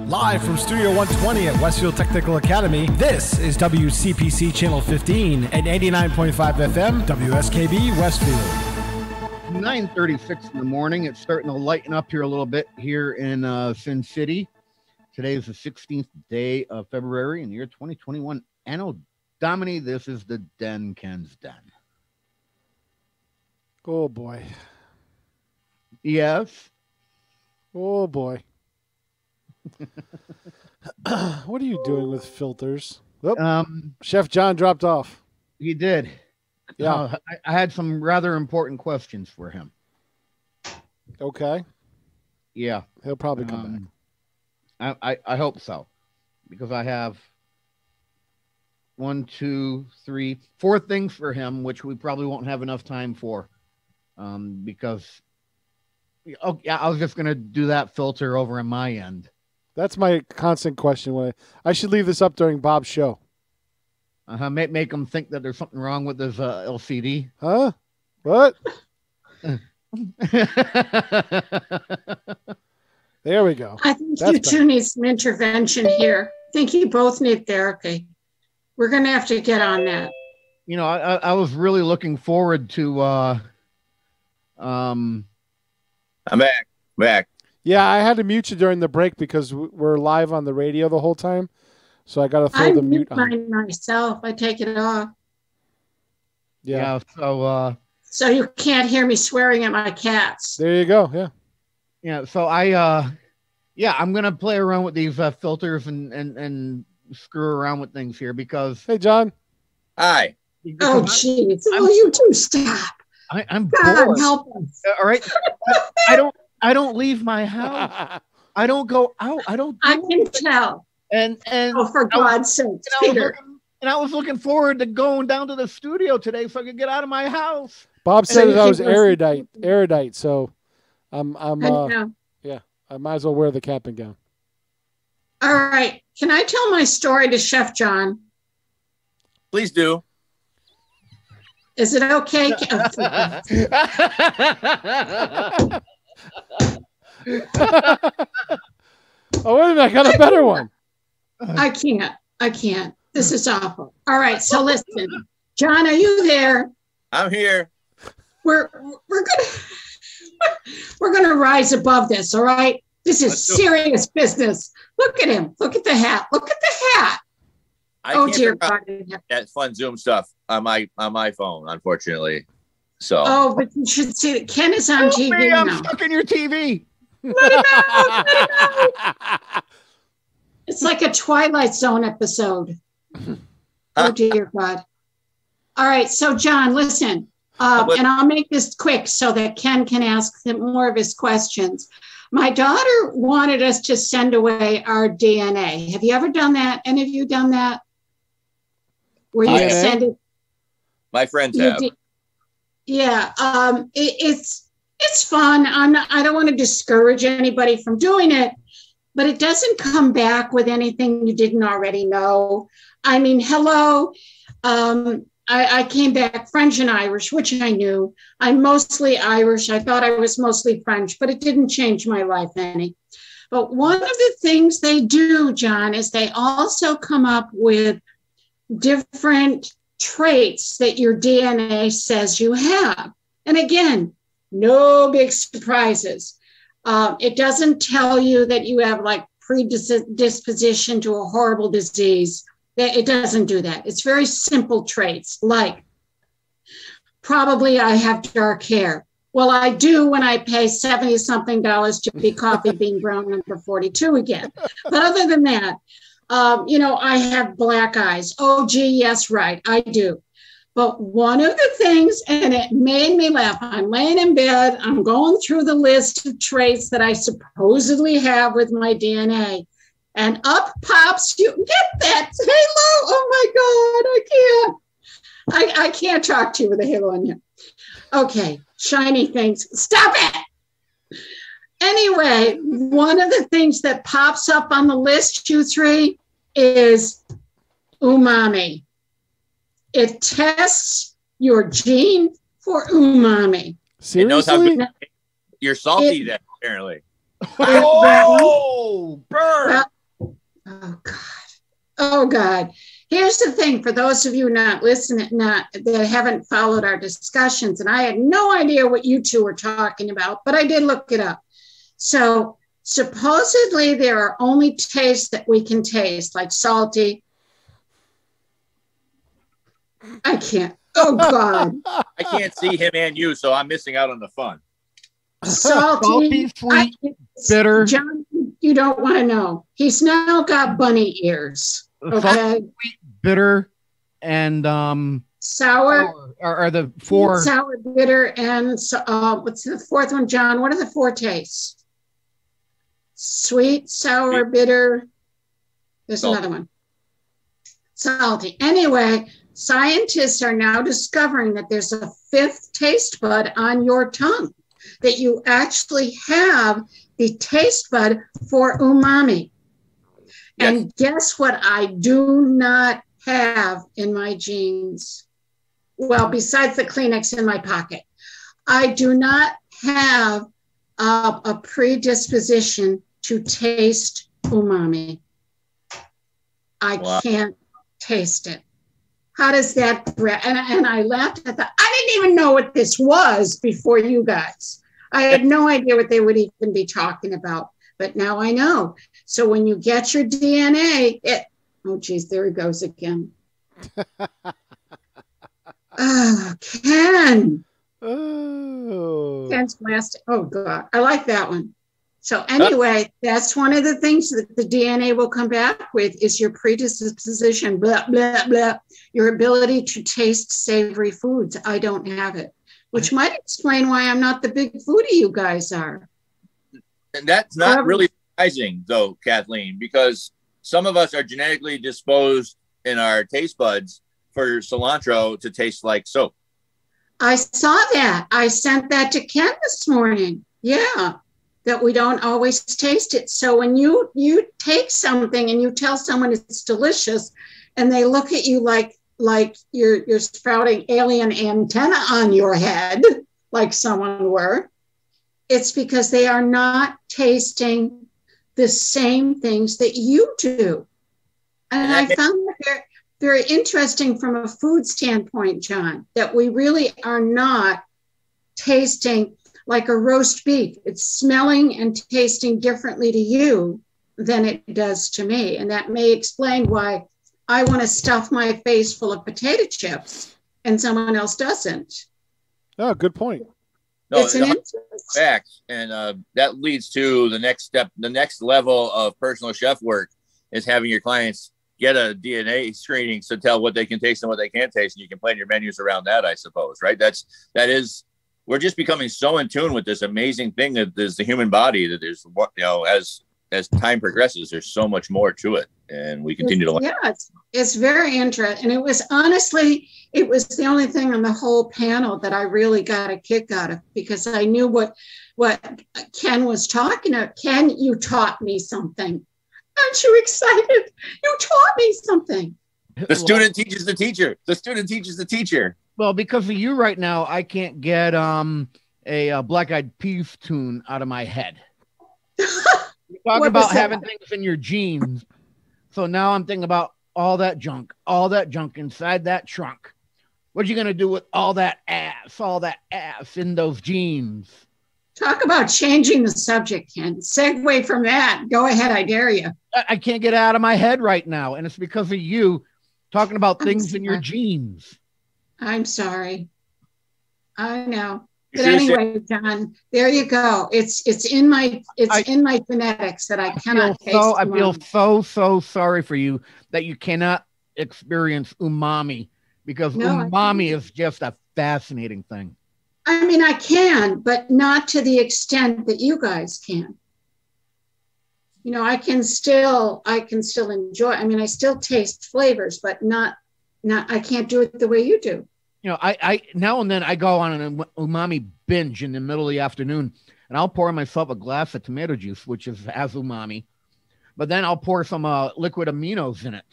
Live from Studio 120 at Westfield Technical Academy, this is WCPC Channel 15 and 89.5 FM, WSKB Westfield. 9:36 in the morning. It's starting to lighten up here a little bit here in Sin City. Today is the 16th day of February in the year 2021. Anno Domini, this is the Den, Ken's Den. Oh, boy. Yes. Oh, boy. What are you doing with filters? Oh, Chef John dropped off. He did. Yeah. I had some rather important questions for him. Okay. Yeah. He'll probably come back. I hope so. Because I have 1, 2, 3, 4 things for him, which we probably won't have enough time for. Because I was just going to do that filter over on my end. That's my constant question. When I should leave this up during Bob's show. Make him think that there's something wrong with his LCD. Huh? What? There we go. I think you two need some intervention here. I think you both need therapy. We're going to have to get on that. You know, I was really looking forward to. I'm back. Yeah, I had to mute you during the break because we're live on the radio the whole time. So I got to throw the mute on. Mine myself. I take it off. Yeah. So you can't hear me swearing at my cats. There you go. Yeah. Yeah. So I'm gonna play around with these filters and screw around with things here because. Hey, John. Hi. Oh, jeez. Oh, you do stop. I'm God, bored. help us. All right. I don't leave my house. I don't go out. I can tell. And oh, for God's sake, Peter. I was looking forward to going down to the studio today so I could get out of my house. Bob said that I was erudite, so I'm yeah, I might as well wear the cap and gown. All right. Can I tell my story to Chef John? Please do. Is it okay? Oh, wait a minute, I got a better one. I can't. This is awful. All right, so listen. John, are you there? I'm here. We're gonna rise above this, all right? This is serious business. Look at him. Look at the hat. Look at the hat. Oh dear God. That fun Zoom stuff on my phone, unfortunately. So oh, but you should see that Ken is on TV now. I'm stuck in your TV. Let him out. Let him out. It's like a Twilight Zone episode. Oh dear God. All right, so John, listen, and I'll make this quick so that Ken can ask him more of his questions. My daughter wanted us to send away our DNA. Have you ever done that? Any of you done that? Where you send it? My friends have. Yeah, it's fun. I don't want to discourage anybody from doing it, but it doesn't come back with anything you didn't already know. I mean, hello. I came back French and Irish, which I knew. I'm mostly Irish. I thought I was mostly French, but it didn't change my life any. But one of the things they do, John, is they also come up with different traits that your DNA says you have. And again, no big surprises. It doesn't tell you that you have like predisposition to a horrible disease. It doesn't do that. It's very simple traits like probably I have dark hair. Well, I do when I pay $70-something to be coffee bean brown number 42 again. But other than that, I have black eyes. Oh, gee, yes, right, I do. But one of the things, and it made me laugh, I'm laying in bed, I'm going through the list of traits that I supposedly have with my DNA, and up pops, you get that halo. Oh my God, I can't talk to you with a halo on you. Okay, shiny things, stop it. Anyway, one of the things that pops up on the list, you three, is umami. It tests your gene for umami. It knows how Seriously? good you're salty then, apparently. Oh, burn. Oh God. Here's the thing, for those of you not listening, that haven't followed our discussions, and I had no idea what you two were talking about, but I did look it up. So supposedly there are only tastes that we can taste, like salty. I can't. Oh God. I can't see him and you, so I'm missing out on the fun. Salty, sweet, bitter. John, you don't want to know. He's now got bunny ears. Okay. Salty, sweet, bitter, and sour are the four. Sour, bitter, and what's the fourth one, John? What are the four tastes? Sweet, sour, bitter. There's another one. Salty. Anyway, scientists are now discovering that there's a fifth taste bud on your tongue, that you actually have the taste bud for umami. Yes. And guess what I do not have in my genes? Well, besides the Kleenex in my pocket, I do not have a predisposition to taste umami. I can't taste it. How does that, and I laughed at that. I didn't even know what this was before you guys. I had no idea what they would even be talking about, but now I know. So when you get your DNA, oh geez, there he goes again. Oh, Ken. Oh. Ken's plastic. Oh God, I like that one. So anyway, that's one of the things that the DNA will come back with is your predisposition, blah, blah, blah, your ability to taste savory foods. I don't have it, which might explain why I'm not the big foodie you guys are. And that's not really surprising, though, Kathleen, because some of us are genetically disposed in our taste buds for cilantro to taste like soap. I saw that. I sent that to Ken this morning. Yeah. That we don't always taste it. So when you take something and you tell someone it's delicious and they look at you like you're sprouting alien antenna on your head, like someone were, it's because they are not tasting the same things that you do. And I found that very, very interesting from a food standpoint, John, that we really are not tasting like a roast beef. It's smelling and tasting differently to you than it does to me. And that may explain why I want to stuff my face full of potato chips and someone else doesn't. Oh, good point. No, it's an fact. And that leads to the next step. The next level of personal chef work is having your clients get a DNA screening to tell what they can taste and what they can't taste. And you can plan your menus around that, I suppose, right? That is, we're just becoming so in tune with this amazing thing that is the human body, that there's, as time progresses, there's so much more to it, and we continue to learn. Yeah, it's very interesting. And it was the only thing on the whole panel that I really got a kick out of, because I knew what Ken was talking about. Ken, you taught me something. Aren't you excited? You taught me something. The student teaches the teacher. The student teaches the teacher. Well, because of you right now, I can't get a Black Eyed Peas tune out of my head. You're talking about having things in your genes. So now I'm thinking about all that junk inside that trunk. What are you going to do with all that ass in those genes? Talk about changing the subject, Ken. Segue from that. Go ahead, I dare you. I can't get it out of my head right now, and it's because of you talking about things in your genes. I'm sorry. I know. You But should have said- anyway, John, there you go. It's in my genetics that I cannot taste. I feel umami. so sorry for you that you cannot experience umami, because No, I umami is just a fascinating thing. I mean, I can, but not to the extent that you guys can. You know, I can still enjoy. I mean, I still taste flavors, but not. I can't do it the way you do. You know, I now and then I go on an umami binge in the middle of the afternoon, and I'll pour myself a glass of tomato juice, which has umami, but then I'll pour some liquid aminos in it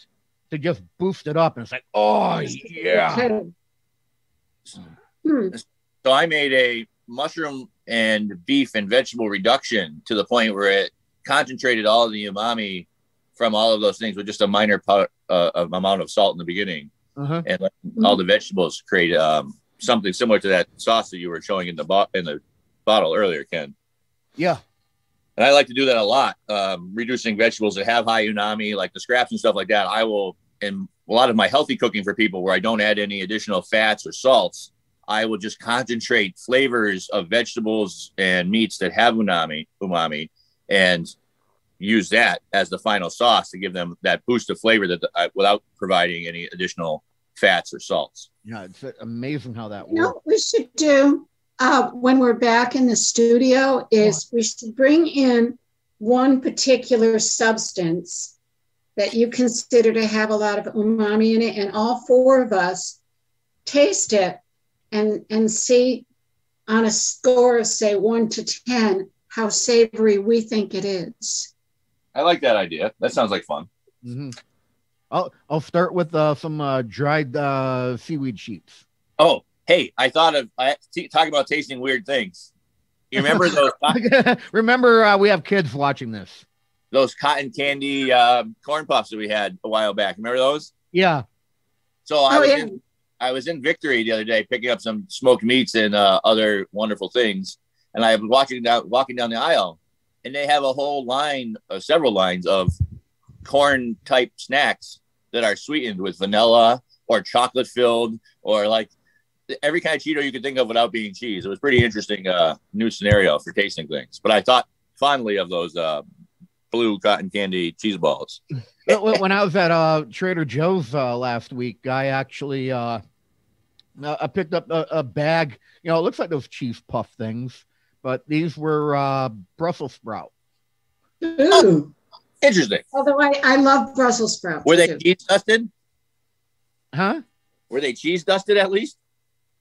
to just boost it up, and it's like, oh yeah. So I made a mushroom and beef and vegetable reduction to the point where it concentrated all of the umami from all of those things with just a minor amount of salt in the beginning. And let all the vegetables create something similar to that sauce that you were showing in the bottle earlier, Ken. Yeah. And I like to do that a lot, reducing vegetables that have high umami, like the scraps and stuff like that. I will, in a lot of my healthy cooking for people where I don't add any additional fats or salts, I will just concentrate flavors of vegetables and meats that have umami, and use that as the final sauce to give them that boost of flavor that without providing any additional fats or salts. Yeah, it's amazing how that works. You know what we should do when we're back in the studio is we should bring in one particular substance that you consider to have a lot of umami in it, and all four of us taste it and see on a score of, say, 1 to 10, how savory we think it is. I like that idea. That sounds like fun. Mm-hmm. I'll start with some dried seaweed sheets. Oh, hey, talking about tasting weird things. You remember those? Remember, we have kids watching this. Those cotton candy corn puffs that we had a while back. Remember those? Yeah. So I was in Victory the other day picking up some smoked meats and other wonderful things, and I was walking down the aisle, and they have a whole line, several lines of corn type snacks that are sweetened with vanilla or chocolate filled, or like every kind of Cheeto you could think of without being cheese. It was pretty interesting new scenario for tasting things. But I thought fondly of those blue cotton candy cheese balls. When I was at Trader Joe's last week, I actually I picked up a bag. You know, it looks like those cheese puff things, but these were Brussels sprout. Ooh. Interesting. Although I love Brussels sprouts. Were they cheese dusted? Huh? Were they cheese dusted at least?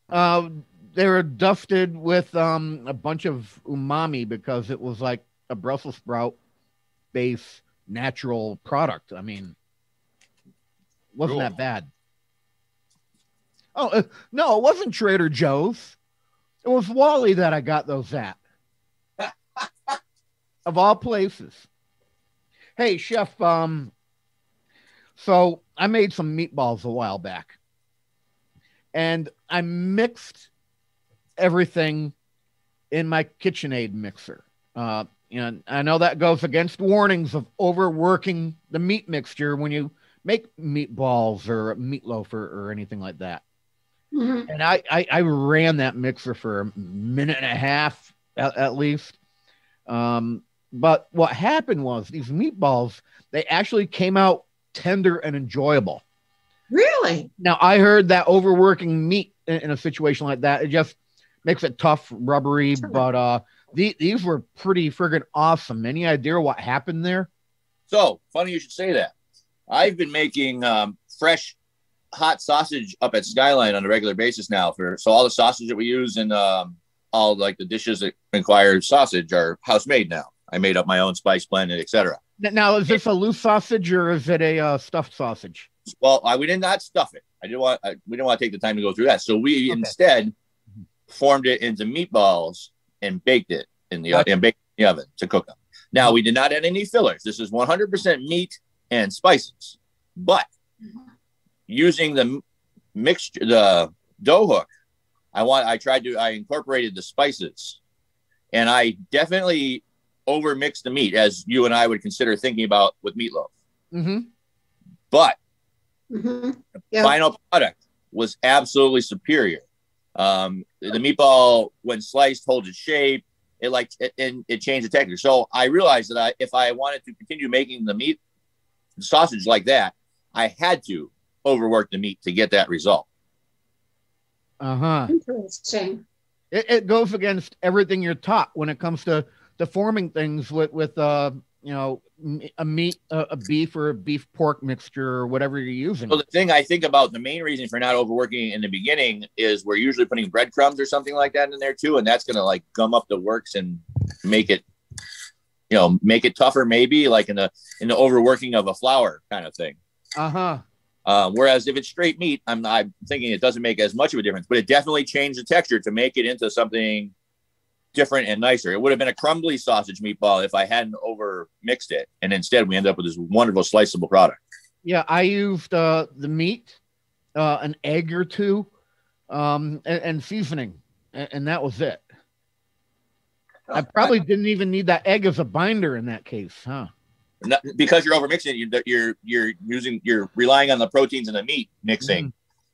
They were dusted with a bunch of umami because it was like a Brussels sprout base natural product. I mean, wasn't that bad? Oh, no, it wasn't Trader Joe's. It was Wally that I got those at. Of all places. Hey, Chef, so I made some meatballs a while back. And I mixed everything in my KitchenAid mixer. And I know that goes against warnings of overworking the meat mixture when you make meatballs or meatloaf or anything like that. Mm-hmm. And I ran that mixer for a minute and a half at least. But what happened was these meatballs, they actually came out tender and enjoyable. Really? Now, I heard that overworking meat in a situation like that, it just makes it tough, rubbery, but these were pretty friggin' awesome. Any idea what happened there? So, funny you should say that. I've been making fresh hot sausage up at Skyline on a regular basis now. So all the sausage that we use in all like the dishes that require sausage are house made now. I made up my own spice blend, etc. Now, is this a loose sausage or is it a stuffed sausage? Well, we did not stuff it. We didn't want to take the time to go through that. So we instead formed it into meatballs and baked it in the oven to cook them. Now, we did not add any fillers. This is 100% meat and spices. But using the mixture, the dough hook, I incorporated the spices, and I definitely overmixed the meat, as you and I would consider thinking about with meatloaf. Mm-hmm. But Mm-hmm. the final product was absolutely superior. The meatball, when sliced, holds its shape. It changed the texture. So I realized that if I wanted to continue making the sausage like that, I had to overwork the meat to get that result. Interesting. It goes against everything you're taught when it comes to forming things with a beef or a beef pork mixture or whatever you're using. So the thing I think about, the main reason for not overworking in the beginning is we're usually putting breadcrumbs or something like that in there too, and that's going to like gum up the works and make it tougher, maybe like in the overworking of a flour kind of thing. Whereas if it's straight meat, I'm thinking it doesn't make as much of a difference, but it definitely changed the texture to make it into something different and nicer. It would have been a crumbly sausage meatball if I hadn't over mixed it, and instead we end up with this wonderful sliceable product. Yeah, I used the meat, an egg or two, and seasoning, and that was it. I probably didn't even need that egg as a binder in that case, huh? Because you're over mixing it, you're relying on the proteins in the meat mixing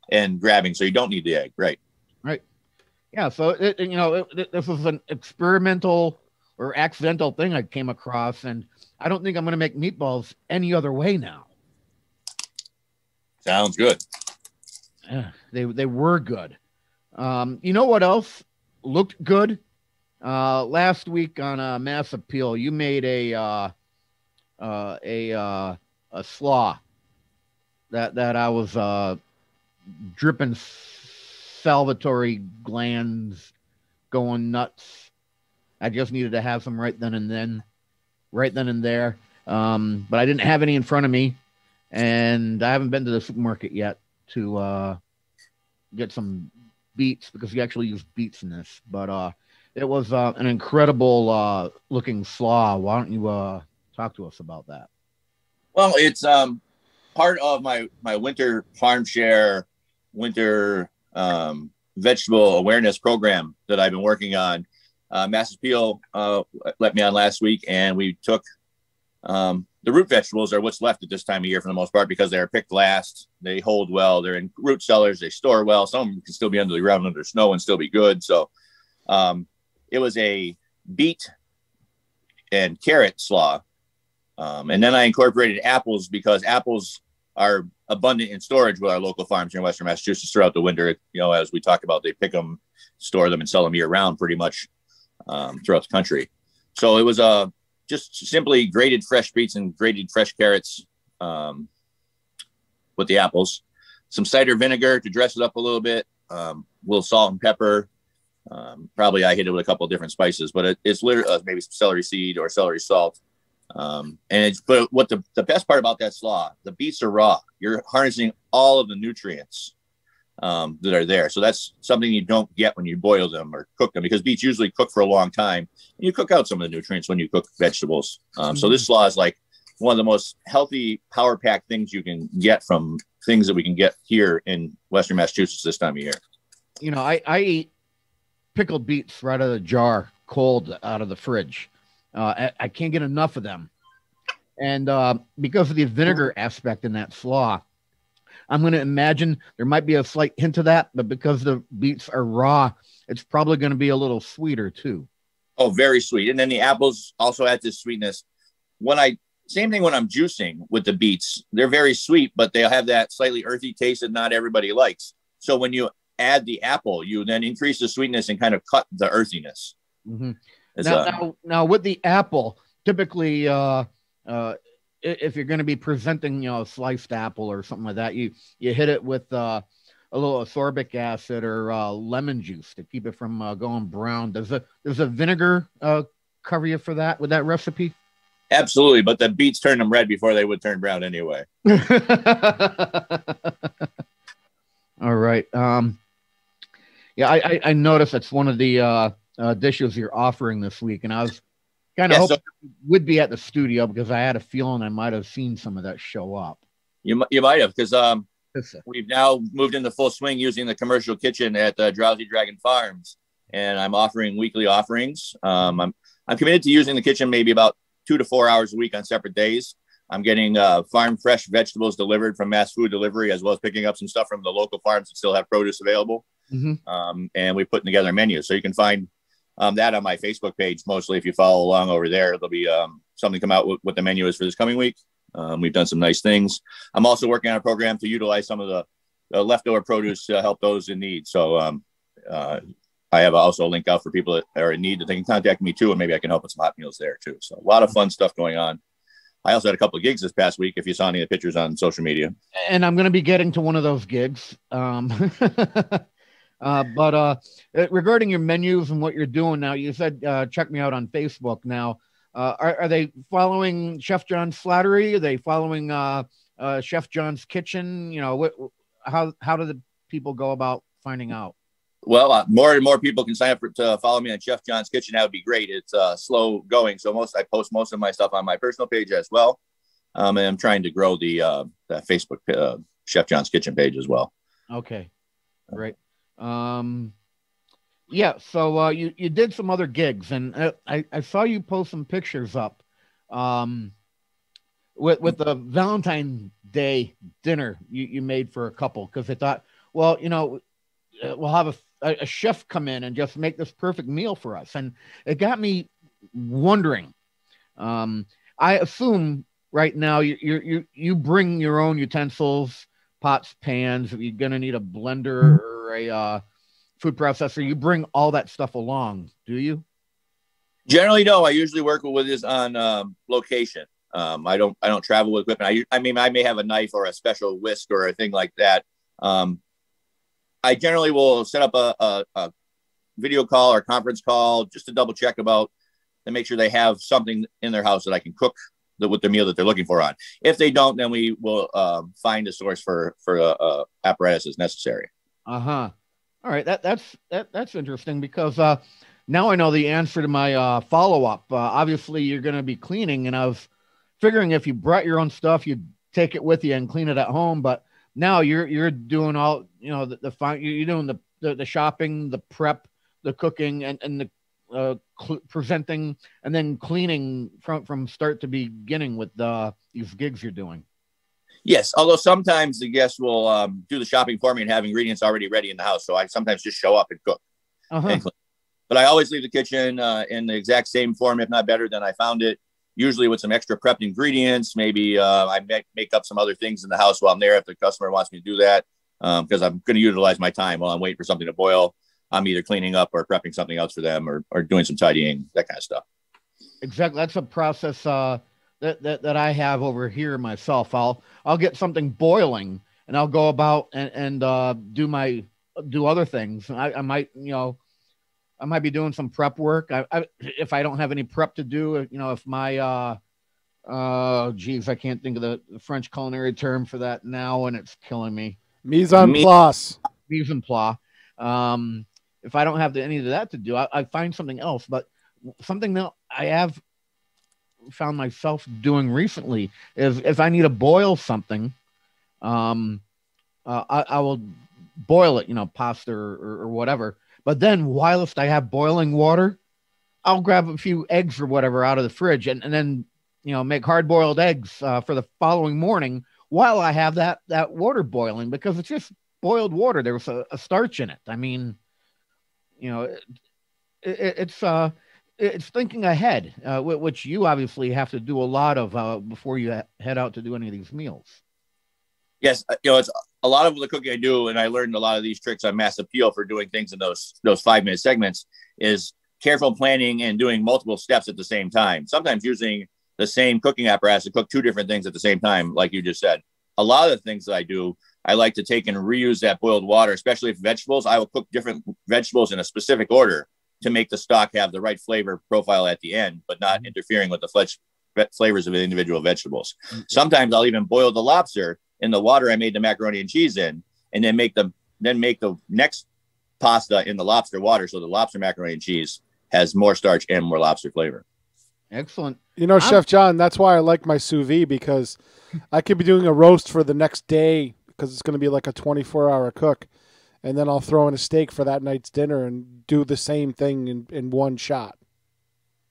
and grabbing, so you don't need the egg, right? Right. Yeah. So this was an experimental or accidental thing I came across, and I don't think I'm going to make meatballs any other way now. Sounds good. Yeah, they were good. You know what else looked good? Last week on Mass Appeal, you made a slaw that I was dripping salivatory glands going nuts. I just needed to have some right then and there. But I didn't have any in front of me, and I haven't been to the supermarket yet to get some beets, because we actually use beets in this. But it was an incredible looking slaw. Why don't you talk to us about that? Well, it's part of my winter farm share vegetable awareness program that I've been working on. Mass Appeal let me on last week, and we took the root vegetables are what's left at this time of year for the most part, because they're picked last. They hold well. They're in root cellars. They store well. Some of them can still be under the ground under snow and still be good. So it was a beet and carrot slaw. And then I incorporated apples, because apples are abundant in storage with our local farms here in Western Massachusetts throughout the winter. As we talk about, they pick them, store them, and sell them year round pretty much throughout the country. So it was just simply grated fresh beets and grated fresh carrots with the apples, some cider vinegar to dress it up a little bit, a little salt and pepper. Probably I hit it with a couple of different spices, but it's literally maybe some celery seed or celery salt. But what the best part about that slaw, the beets are raw. You're harnessing all of the nutrients that are there. So that's something you don't get when you boil them or cook them, because beets usually cook for a long time, and you cook out some of the nutrients when you cook vegetables. So this slaw is like one of the most healthy power pack things you can get from things that we can get here in Western Massachusetts this time of year. I eat pickled beets right out of the jar, cold out of the fridge. I can't get enough of them. And because of the vinegar aspect in that slaw, I'm going to imagine there might be a slight hint of that, but because the beets are raw, it's probably going to be a little sweeter too. Oh, very sweet. And then the apples also add this sweetness. Same thing when I'm juicing with the beets. They're very sweet, but they'll have that slightly earthy taste that not everybody likes. So when you add the apple, you then increase the sweetness and kind of cut the earthiness. Mm-hmm. Now with the apple, typically, if you're going to be presenting, a sliced apple or something like that, you hit it with a little ascorbic acid or lemon juice to keep it from going brown. Does a vinegar cover you for that with that recipe? Absolutely, but the beets turn them red before they would turn brown anyway. All right. I noticed that's one of the dishes you're offering this week, and I was kind of hoping you would be at the studio, because I had a feeling I might have seen some of that show up. You might have, because we've now moved into full swing using the commercial kitchen at Drowsy Dragon Farms, and I'm offering weekly offerings. I'm committed to using the kitchen maybe about 2 to 4 hours a week on separate days. I'm getting farm fresh vegetables delivered from Mass Food Delivery, as well as picking up some stuff from the local farms that still have produce available. and we put together a menu. So you can find that on my Facebook page. Mostly, if you follow along over there, there'll be something come out with what the menu is for this coming week. We've done some nice things. I'm also working on a program to utilize some of the leftover produce to help those in need. So I have also a link out for people that are in need that they can contact me too, and maybe I can help with some hot meals there too. So a lot of fun stuff going on. I also had a couple of gigs this past week, if you saw any of the pictures on social media. And I'm going to be getting to one of those gigs. But regarding your menus and what you're doing now, you said check me out on Facebook now. Are they following Chef John's Flattery? Are they following Chef John's Kitchen? You know, how do the people go about finding out? Well, more and more people can sign up to follow me on Chef John's Kitchen. That would be great. It's slow going, so I post most of my stuff on my personal page as well, and I'm trying to grow the Facebook Chef John's Kitchen page as well. Okay, great. Yeah. So you did some other gigs, and I saw you post some pictures up, with the Valentine's Day dinner you made for a couple, because I thought, well, you know, we'll have a chef come in and just make this perfect meal for us. And it got me wondering, I assume right now you bring your own utensils, pots, pans. If you're going to need a blender or a food processor, you bring all that stuff along, do you? Generally, no. I usually work with this on location. I don't travel with equipment. I mean, I may have a knife or a special whisk or a thing like that. I generally will set up a video call or conference call just to double check about and make sure they have something in their house that I can cook with the meal that they're looking for on. If they don't, then we will find a source for apparatus as necessary. All right, that's interesting, because now I know the answer to my follow-up. Obviously, you're going to be cleaning, and I was figuring if you brought your own stuff, you'd take it with you and clean it at home, but now you're doing all, you know, you're doing the shopping, the prep, the cooking, and the presenting, and then cleaning from start to beginning with these gigs you're doing. Yes, although sometimes the guests will do the shopping for me and have ingredients already ready in the house, so I sometimes just show up and cook. And clean. But I always leave the kitchen in the exact same form, if not better than I found it. Usually with some extra prepped ingredients. Maybe I make up some other things in the house while I'm there if the customer wants me to do that, because I'm going to utilize my time while I'm waiting for something to boil. I'm either cleaning up or prepping something else for them, or doing some tidying, that kind of stuff. Exactly. That's a process that I have over here myself. I'll get something boiling, and I'll go about and do other things. I might, you know, I might be doing some prep work. If I don't have any prep to do, you know, if my, geez, I can't think of the French culinary term for that now, and it's killing me. Mise en place. Mise en place. If I don't have any of that to do, I find something else. But something that I have found myself doing recently is if I need to boil something, I will boil it, you know, pasta or whatever. But then whilst I have boiling water, I'll grab a few eggs or whatever out of the fridge and then, you know, make hard-boiled eggs for the following morning while I have that water boiling, because it's just boiled water. There's a starch in it. I mean, you know, it's thinking ahead, which you obviously have to do a lot of before you head out to do any of these meals. Yes, you know, it's a lot of the cooking I do, and I learned a lot of these tricks on Mass Appeal for doing things in those 5-minute segments, is careful planning and doing multiple steps at the same time. Sometimes using the same cooking apparatus to cook 2 different things at the same time, like you just said. A lot of the things that I do, I like to take and reuse that boiled water, especially if vegetables. I will cook different vegetables in a specific order to make the stock have the right flavor profile at the end, but not interfering with the flavors of the individual vegetables. Sometimes I'll even boil the lobster in the water I made the macaroni and cheese in, and then make the next pasta in the lobster water, so the lobster macaroni and cheese has more starch and more lobster flavor. Excellent. You know, Chef John, that's why I like my sous vide, because I could be doing a roast for the next day, because it's going to be like a 24-hour cook, and then I'll throw in a steak for that night's dinner and do the same thing in one shot.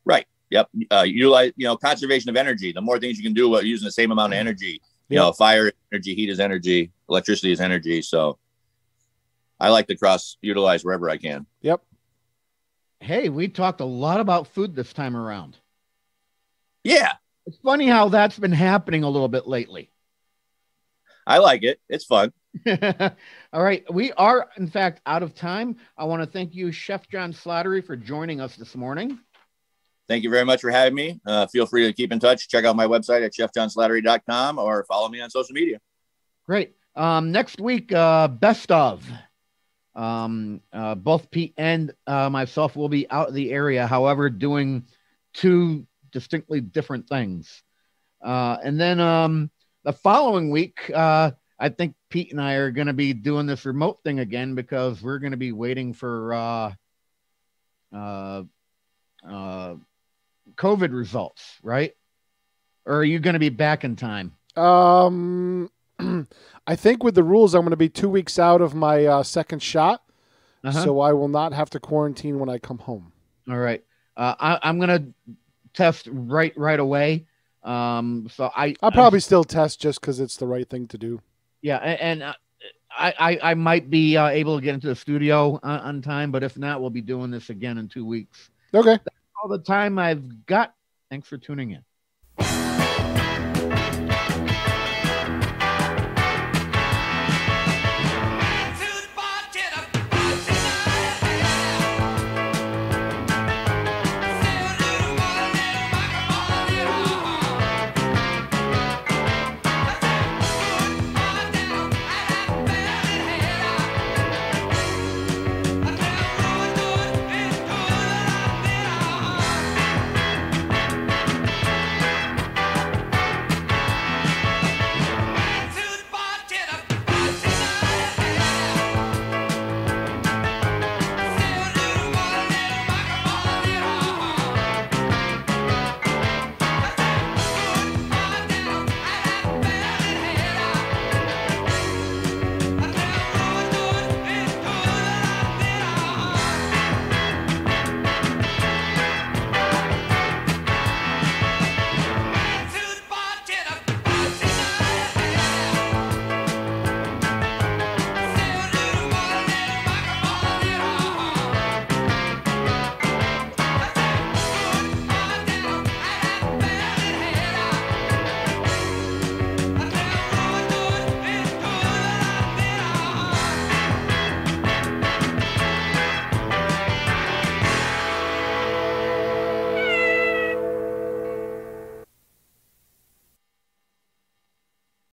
Right. Yep. Utilize, you know, conservation of energy. The more things you can do while using the same amount of energy. You know, fire energy, heat is energy, electricity is energy. So I like to cross utilize wherever I can. Yep. Hey, we talked a lot about food this time around. Yeah. It's funny how that's been happening a little bit lately. I like it. It's fun. All right. We are, in fact, out of time. I want to thank you, Chef John Slattery, for joining us this morning. Thank you very much for having me. Feel free to keep in touch. Check out my website at chefjohnslattery.com or follow me on social media. Great. Next week, best of. Both Pete and myself will be out of the area, however, doing two distinctly different things. And then the following week, I think Pete and I are going to be doing this remote thing again because we're going to be waiting for COVID results, right? Or are you going to be back in time? I think with the rules, I'm going to be 2 weeks out of my second shot, so I will not have to quarantine when I come home. All right. I'm going to test right away. So I'll probably still test just because it's the right thing to do. Yeah, and I might be able to get into the studio on time, but if not, we'll be doing this again in 2 weeks. Okay. That's all the time I've got. Thanks for tuning in.